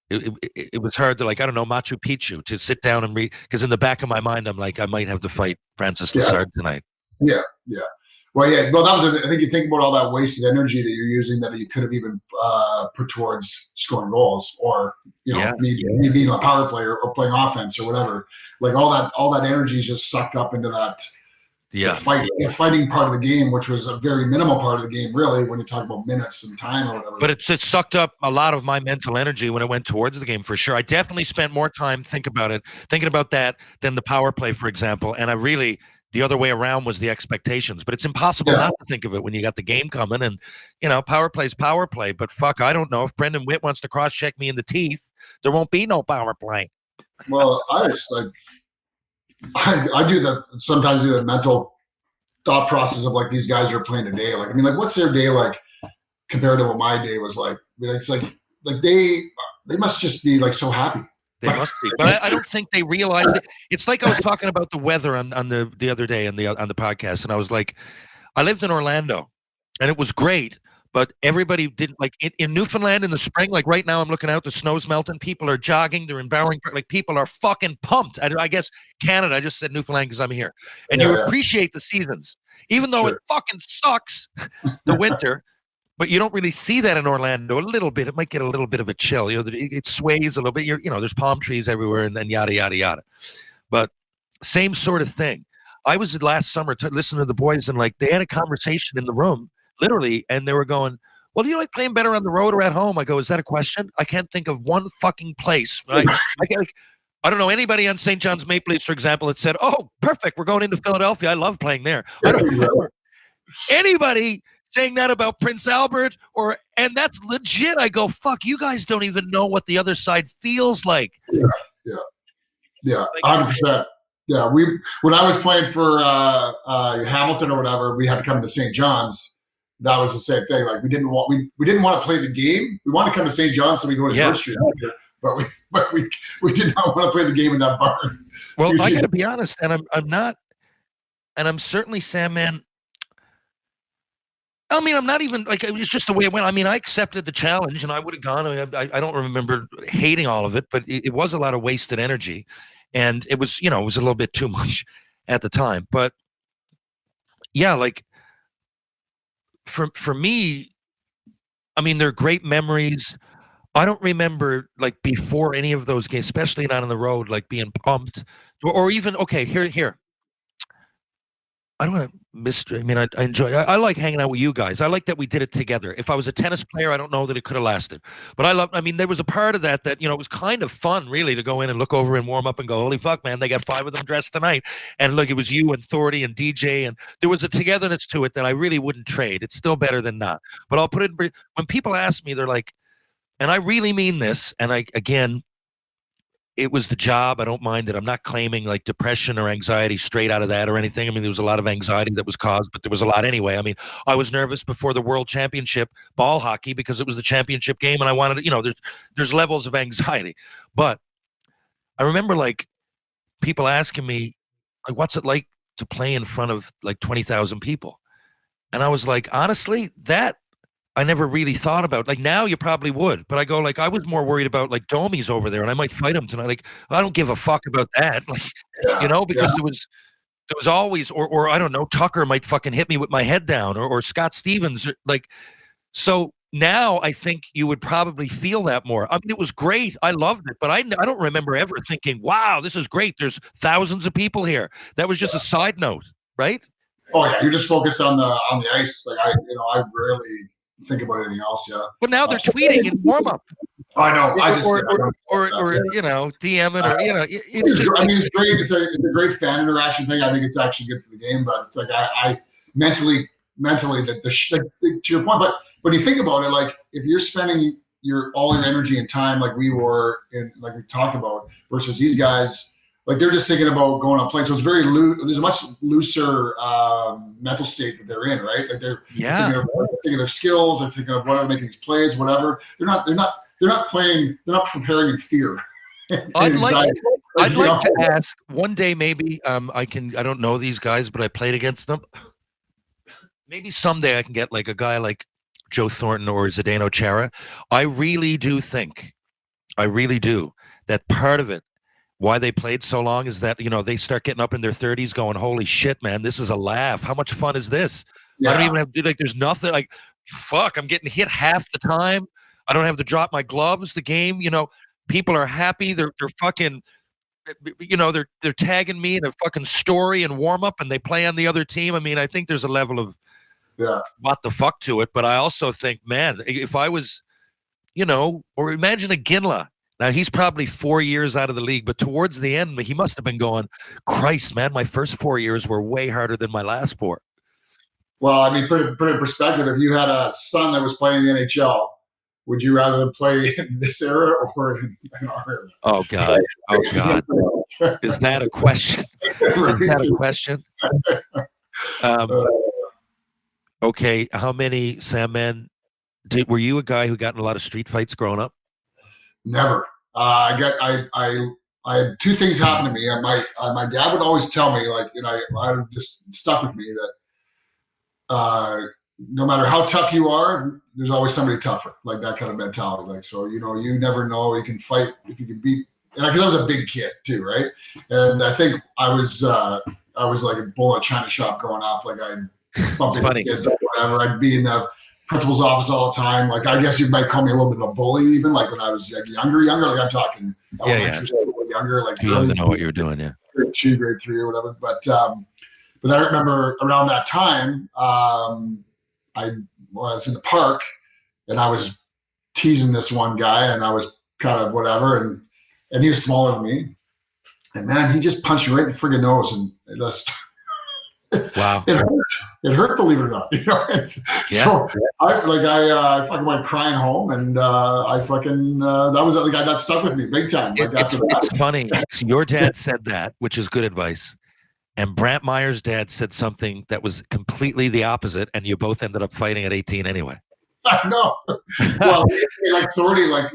It was hard to, like, I don't know, Machu Picchu, to sit down and read, because in the back of my mind, I'm like, I might have to fight Francis Lessard tonight.
Yeah. Well, that was. I think you think about all that wasted energy that you're using that you could have even put towards scoring goals, or me being a power player or playing offense or whatever. Like all that energy is just sucked up into that.
Yeah.
The fighting part of the game, which was a very minimal part of the game, really, when you talk about minutes and time or whatever.
But it sucked up a lot of my mental energy when it went towards the game, for sure. I definitely spent more time thinking about that than the power play, for example. And the other way around was the expectations. But it's impossible not to think of it when you got the game coming. And, power play's power play. But fuck, I don't know. If Brendan Witt wants to cross-check me in the teeth, there won't be no power play.
Well, I sometimes do the mental thought process of like these guys are playing today. Like, I mean, like, what's their day like compared to what my day was like? I mean, it's like they must just be like so happy.
They must be, but I don't think they realized it. It's like I was talking about the weather on the other day on the podcast, and I was like, I lived in Orlando, and it was great, but everybody didn't like it in Newfoundland in the spring. Like right now, I'm looking out, the snow's melting. People are jogging. They're in Bowring Park. Like people are fucking pumped. I guess Canada. I just said Newfoundland because I'm here, and you appreciate the seasons, even though it fucking sucks, the winter. But you don't really see that in Orlando. A little bit. It might get a little bit of a chill. It sways a little bit. There's palm trees everywhere, and yada, yada, yada. But same sort of thing. I was last summer listening to the boys, and like they had a conversation in the room, literally, and they were going, well, do you like playing better on the road or at home? I go, is that a question? I can't think of one fucking place. I don't know anybody on St. John's Maple Leafs, for example, that said, oh, perfect, we're going into Philadelphia. I love playing there. I don't remember anybody saying that about Prince Albert, and that's legit. I go, fuck, you guys don't even know what the other side feels like.
Yeah, 100%. Yeah, when I was playing for Hamilton or whatever, we had to come to St. John's. That was the same thing. Like we didn't want to play the game. We wanted to come to St. John's so we go to First Street, but we did not want to play the game in that barn.
Well, I got to be honest, and I'm not, and I'm certainly, Sam, man. I mean, I'm not even like, it was just the way it went. I mean, I accepted the challenge and I would have gone. I don't remember hating all of it, but it was a lot of wasted energy, and it was, it was a little bit too much at the time. But yeah, like for me, I mean, they're great memories. I don't remember like before any of those games, especially not on the road, like being pumped or even okay. Here. I don't want to I mean, I enjoy. I like hanging out with you guys. I like that we did it together. If I was a tennis player, I don't know that it could have lasted. But I love. I mean, there was a part of that it was kind of fun, really, to go in and look over and warm up and go, "Holy fuck, man! They got 5 of them dressed tonight." And look, it was you and Thordy and DJ, and there was a togetherness to it that I really wouldn't trade. It's still better than not. But I'll put it when people ask me, they're like, and I really mean this. And again, it was the job. I don't mind it. I'm not claiming like depression or anxiety straight out of that or anything. I mean, there was a lot of anxiety that was caused, but there was a lot anyway. I mean, I was nervous before the World Championship ball hockey because it was the championship game, and I wanted to, there's levels of anxiety. But I remember like people asking me, like, what's it like to play in front of like 20,000 people? And I was like, honestly, that I never really thought about. Like now you probably would, but I go like I was more worried about like Domi's over there and I might fight him tonight. Like I don't give a fuck about that. Like because there was always or I don't know, Tucker might fucking hit me with my head down or Scott Stevens like so now I think you would probably feel that more. I mean, it was great. I loved it, but I don't remember ever thinking, "Wow, this is great. There's thousands of people here." That was just a side note, right?
Oh yeah, you're just focused on the ice. Like I rarely think about anything else. Yeah.
But now they're tweeting in warm up.
I know.
Or DMing or it's just.
I mean, it's great. It's a great fan interaction thing. I think it's actually good for the game. But it's like I mentally to your point. But when you think about it, like if you're spending all your energy and time like we were in, like we talked about, versus these guys. Like they're just thinking about going on plane, so it's very loose. There's a much looser mental state that they're in, right? Like they're thinking of their skills, they're thinking of whatever, making these plays, whatever. They're not playing. They're not preparing in fear.
I'd like to ask one day, maybe I don't know these guys, but I played against them. Maybe someday I can get like a guy like Joe Thornton or Zdeno Chara. I really do think, that part of it. Why they played so long is that, they start getting up in their 30s going, holy shit, man, this is a laugh. How much fun is this? Yeah. I don't even have to do there's nothing like, fuck, I'm getting hit half the time. I don't have to drop my gloves. The game, people are happy. They're fucking, they're tagging me in a fucking story and warm up and they play on the other team. I mean, I think there's a level of what the fuck to it. But I also think, man, if I was, or imagine a Ginla. Now, he's probably 4 years out of the league, but towards the end, he must have been going, Christ, man, my first 4 years were way harder than my last 4.
Well, I mean, put it in perspective. If you had a son that was playing the NHL, would you rather play in this era or in our era?
Oh, God. Oh, God. Is that a question? Is that a question? Okay, how many, Sam, man, were you a guy who got in a lot of street fights growing up?
Never. I had 2 things happen to me. My dad would always tell me, like, I just stuck with me that no matter how tough you are, there's always somebody tougher, like that kind of mentality. Like, so, you never know, you can fight if you can beat. And because I was a big kid too, right? And I think I was like a bull in a china shop growing up. Like I'd bump into kids or whatever. I'd be in the principal's office all the time. Like, I guess you might call me a little bit of a bully, even like when I was like younger. Like I'm talking elementary school, younger, like
you to know what you're doing,
grade 2, grade 3, or whatever. But I remember around that time, I was in the park and I was teasing this one guy, and I was kind of whatever, and he was smaller than me, and man, he just punched me right in the friggin' nose, and
wow.
It hurt, believe it or not. So I fucking went crying home, and I fucking that was like, I got stuck with me big time. Like,
it's funny. Your dad said that, which is good advice, and Brant Meyer's dad said something that was completely the opposite, and you both ended up fighting at 18 anyway.
I know. Well, like Thornton, like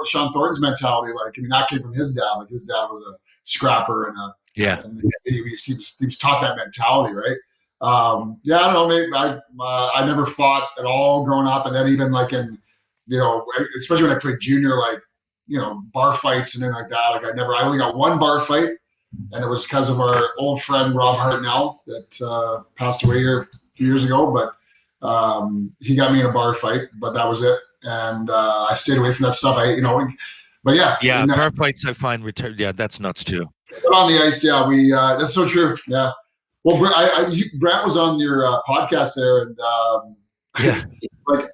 Sean Thornton's mentality, like, I mean, that came from his dad. Like, his dad was a scrapper and he was taught that mentality, right? I don't know. Maybe I never fought at all growing up, and then even like in, especially when I played junior, like, bar fights and then like that. Like I only got one bar fight, and it was because of our old friend Rob Hartnell that passed away here a few years ago. But he got me in a bar fight, but that was it. and I stayed away from that stuff. But yeah,
bar fights I find return. Yeah, that's nuts too.
But on the ice, yeah, that's so true. Yeah. Well, Brant was on your podcast there, and
yeah,
like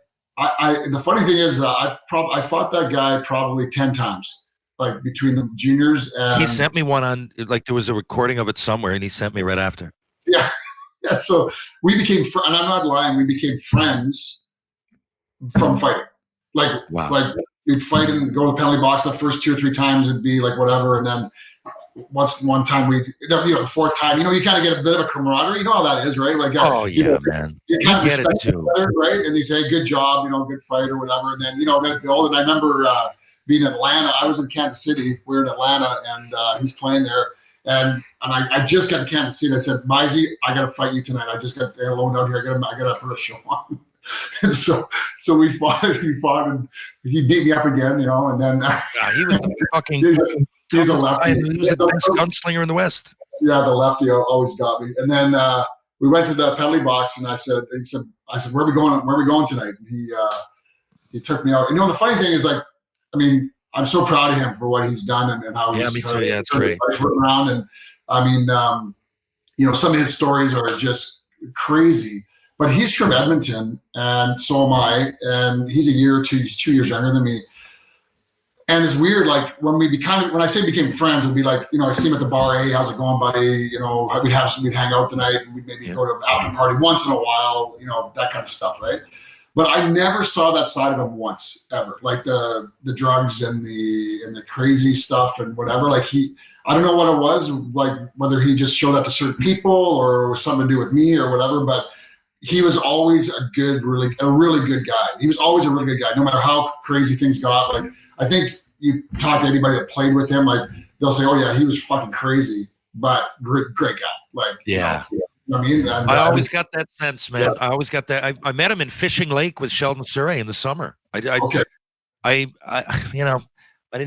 the funny thing is, I fought that guy probably 10 times, like between the juniors. And
he sent me one on, like, there was a recording of it somewhere, and he sent me right after.
Yeah, yeah. So we became, and I'm not lying, we became friends from fighting. Like,
wow.
Like we'd fight and go to the penalty box. The first 2 or 3 times it'd be like whatever, and then one time the fourth time, you kind of get a bit of a camaraderie. You know how that is, right? Like,
man,
you kind of get it too, right? And they say, "Good job, good fight or whatever." And then then build. And I remember being in Atlanta. I was in Kansas City. We were in Atlanta, and he's playing there. And I just got to Kansas City. And I said, "Mizey, I got to fight you tonight. I just got loaned out here. I got to put a show on." And so we fought. And he beat me up again, And then
he was fucking.
He's a lefty.
He was the best gunslinger in the West.
Yeah, the lefty always got me. And then we went to the penalty box, and I said, "Where are we going? Where are we going tonight?" And he took me out. And the funny thing is, like, I mean, I'm so proud of him for what he's done and how he's
me too. Yeah, it's great.
Around. And I mean, some of his stories are just crazy. But he's from Edmonton, and so am I. And he's he's 2 years younger than me. And it's weird, like when I say became friends, it'd be like, I see him at the bar, "Hey, how's it going, buddy?" We'd hang out tonight, and we'd maybe go to an after party once in a while, that kind of stuff, right? But I never saw that side of him once, ever. Like the drugs and the crazy stuff and whatever. Like I don't know what it was, like whether he just showed up to certain people or something to do with me or whatever, but he was always a really good guy. He was always a really good guy, no matter how crazy things got. Like, I think you talk to anybody that played with him, like they'll say, "Oh yeah, he was fucking crazy, but great guy." Like,
yeah.
You know what I mean? And,
I always got that sense, man. Yeah. I always got that. I met him in Fishing Lake with Sheldon Surrey in the summer. I didn't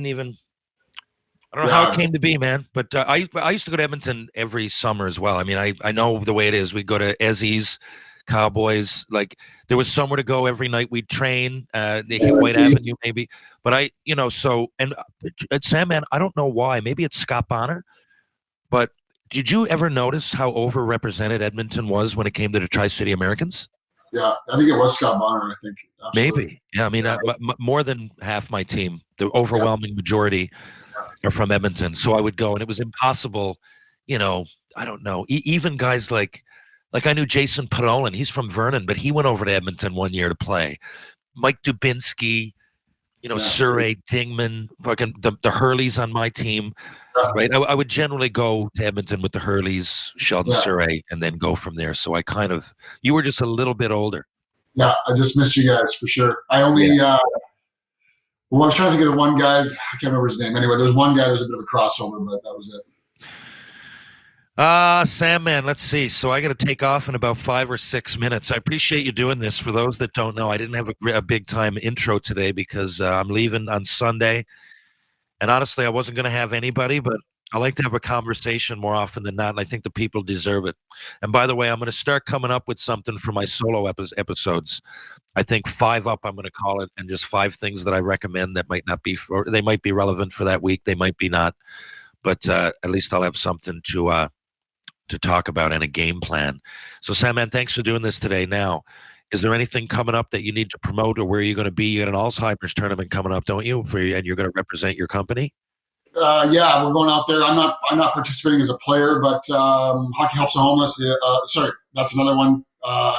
even. I don't know how it came to be, man. But I used to go to Edmonton every summer as well. I mean, I know the way it is. We'd go to Ezzy's, Cowboys. Like, there was somewhere to go every night. We'd train, White Avenue maybe. But Sam, man, I don't know why. Maybe it's Scott Bonner. But did you ever notice how overrepresented Edmonton was when it came to the Tri-City Americans?
Yeah, I think it was Scott Bonner, I think. Absolutely.
Maybe. Yeah, I mean, more than half my team, the overwhelming majority are from Edmonton. So I would go, and it was impossible, I don't know. Even guys like I knew Jason Perolin. He's from Vernon, but he went over to Edmonton one year to play. Mike Dubinsky, Surrey, Dingman, fucking the Hurleys on my team, right? I would generally go to Edmonton with the Hurleys, Sheldon Surrey, and then go from there. So you were just a little bit older.
Yeah, I just missed you guys for sure. I only, I was trying to think of the one guy. I can't remember his name. Anyway, there's one guy. There's a bit of a crossover, but that was it.
Sam, man, let's see. So I got to take off in about 5 or 6 minutes. I appreciate you doing this. For those that don't know, I didn't have a big time intro today because I'm leaving on Sunday. And honestly, I wasn't going to have anybody, but I like to have a conversation more often than not, and I think the people deserve it. And by the way, I'm going to start coming up with something for my solo episodes. I think 5 Up, I'm going to call it, and just 5 things that I recommend that might not be, they might be relevant for that week. They might be not. But at least I'll have something to talk about and a game plan. So, Sam, man, thanks for doing this today. Now, is there anything coming up that you need to promote, or where are you going to be? You got an Alzheimer's tournament coming up, don't you? And you're going to represent your company?
Yeah, we're going out there. I'm not participating as a player, but Hockey Helps the Homeless. Sorry, that's another one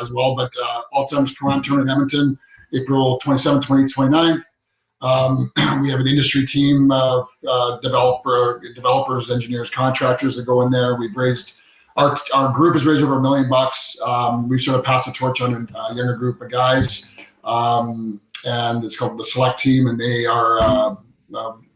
as well. But Alzheimer's tournament in Edmonton, April 27th, 29th. We have an industry team of developers, engineers, contractors that go in there. We've raised our group has raised over $1 million. We've sort of passed the torch on a younger group of guys, and it's called the Select Team, and they are.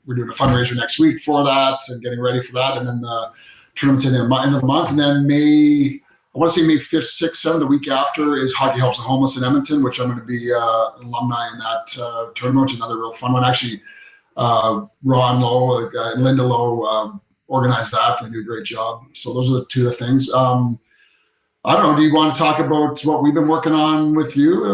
We're doing a fundraiser next week for that and getting ready for that. And then the tournament's in the end of the month. And then May 5th, 6th, 7th, the week after is Hockey Helps the Homeless in Edmonton, which I'm going to be an alumni in that tournament, which is another real fun one. Actually, Ron Lowe and Linda Lowe organized that. They do a great job. So those are the 2 of the things. I don't know. Do you want to talk about what we've been working on with you?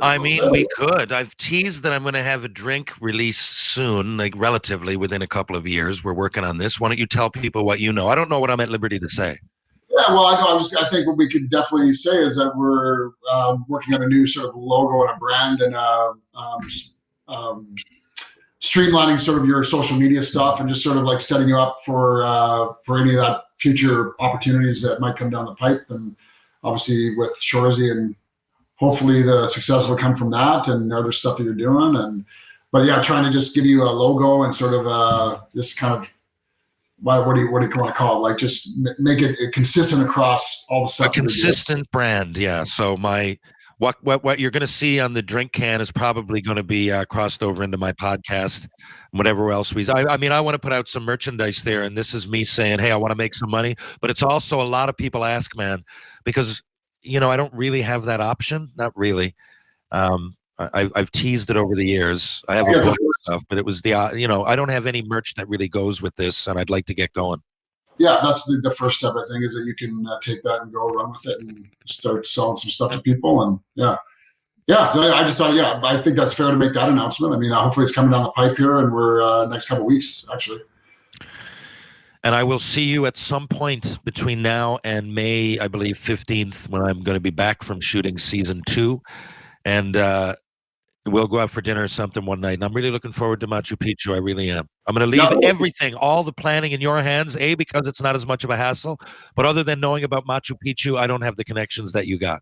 I mean, we could. I've teased that I'm going to have a drink release soon, like relatively within a couple of years. We're working on this. Why don't you tell people what you know? I don't know what I'm at liberty to say.
Yeah, well, I know. I think what we could definitely say is that we're working on a new sort of logo and a brand and streamlining sort of your social media stuff and just sort of like setting you up for any of that future opportunities that might come down the pipe. And obviously with Shoresy, and hopefully the success will come from that and other stuff that you're doing. But yeah, trying to just give you a logo and sort of this kind of what do you want to call it? Like just make it consistent across all the stuff.
A consistent brand, yeah. So what you're going to see on the drink can is probably going to be crossed over into my podcast, whatever else I mean, I want to put out some merchandise there, and this is me saying, hey, I want to make some money. But it's also a lot of people ask, man, because I don't really have that option. Not really. I've teased it over the years. I have a book and stuff, but it was I don't have any merch that really goes with this, and I'd like to get going.
Yeah, that's the first step, I think, is that you can take that and go run with it and start selling some stuff to people. And I just thought, I think that's fair to make that announcement. I mean, hopefully it's coming down the pipe here, and we're next couple of weeks, actually.
And I will see you at some point between now and May, I believe, 15th, when I'm going to be back from shooting season 2. And we'll go out for dinner or something one night. And I'm really looking forward to Machu Picchu. I really am. I'm going to leave everything, all the planning in your hands, because it's not as much of a hassle. But other than knowing about Machu Picchu, I don't have the connections that you got.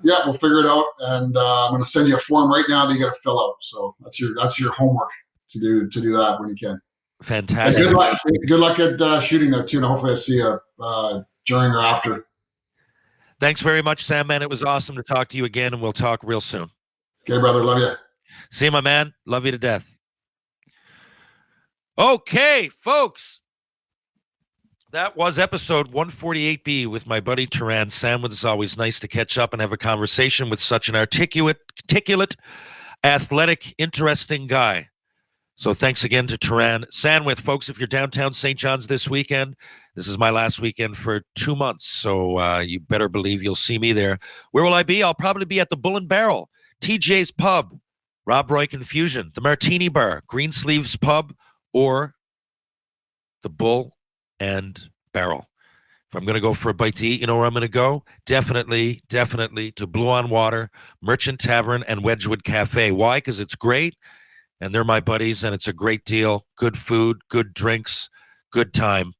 Yeah, we'll figure it out. And I'm going to send you a form right now that you got to fill out. So that's your homework to do that when you can.
Fantastic.
Good luck at shooting there too. And hopefully I see you during or after.
Thanks very much, Sam, man. It was awesome to talk to you again, and we'll talk real soon.
Okay, brother. Love you.
See you, my man. Love you to death. Okay, folks. That was episode 148B with my buddy Terran Sandwith. It's always nice to catch up and have a conversation with such an articulate, athletic, interesting guy. So thanks again to Terran Sandwith. Folks, if you're downtown St. John's this weekend, this is my last weekend for 2 months, so you better believe you'll see me there. Where will I be? I'll probably be at the Bull and Barrel, TJ's Pub, Rob Roy Confusion, the Martini Bar, Greensleeves Pub, or the Bull and Barrel. If I'm going to go for a bite to eat, you know where I'm going to go? Definitely to Blue on Water, Merchant Tavern, and Wedgwood Cafe. Why? Because it's great. And they're my buddies, and it's a great deal. Good food, good drinks, good time.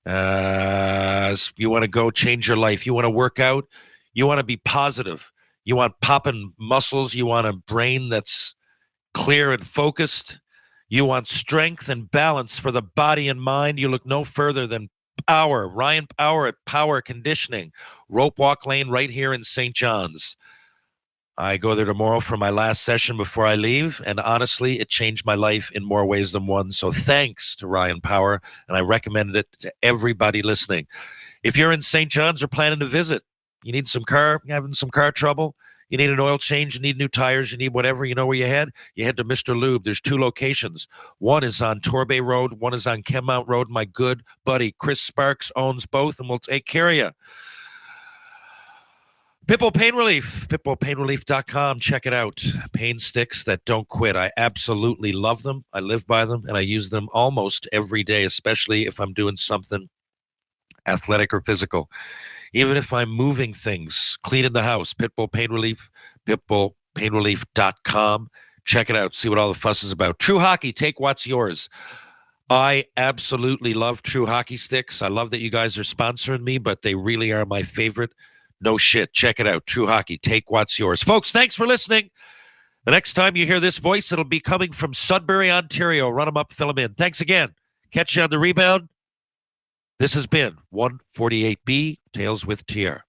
You want to go change your life. You want to work out. You want to be positive. You want popping muscles. You want a brain that's clear and focused. You want strength and balance for the body and mind. You look no further than Power. Ryan Power at Power Conditioning. Rope Walk Lane right here in St. John's. I go there tomorrow for my last session before I leave, and honestly, it changed my life in more ways than one. So thanks to Ryan Power, and I recommended it to everybody listening. If you're in St. John's or planning to visit, you need you're having some car trouble, you need an oil change, you need new tires, you need whatever, you know where you head? You head to Mr. Lube. There's 2 locations. One is on Torbay Road, one is on Kenmount Road. My good buddy Chris Sparks owns both, and we'll take care of you. Pitbull Pain Relief, pitbullpainrelief.com. Check it out. Pain sticks that don't quit. I absolutely love them. I live by them, and I use them almost every day, especially if I'm doing something athletic or physical. Even if I'm moving things, cleaning the house, Pitbull Pain Relief, pitbullpainrelief.com. Check it out. See what all the fuss is about. True Hockey, take what's yours. I absolutely love True Hockey Sticks. I love that you guys are sponsoring me, but they really are my favorite. No shit. Check it out. True Hockey. Take what's yours. Folks, thanks for listening. The next time you hear this voice, it'll be coming from Sudbury, Ontario. Run them up, fill them in. Thanks again. Catch you on the rebound. This has been 148B, Tales with TR.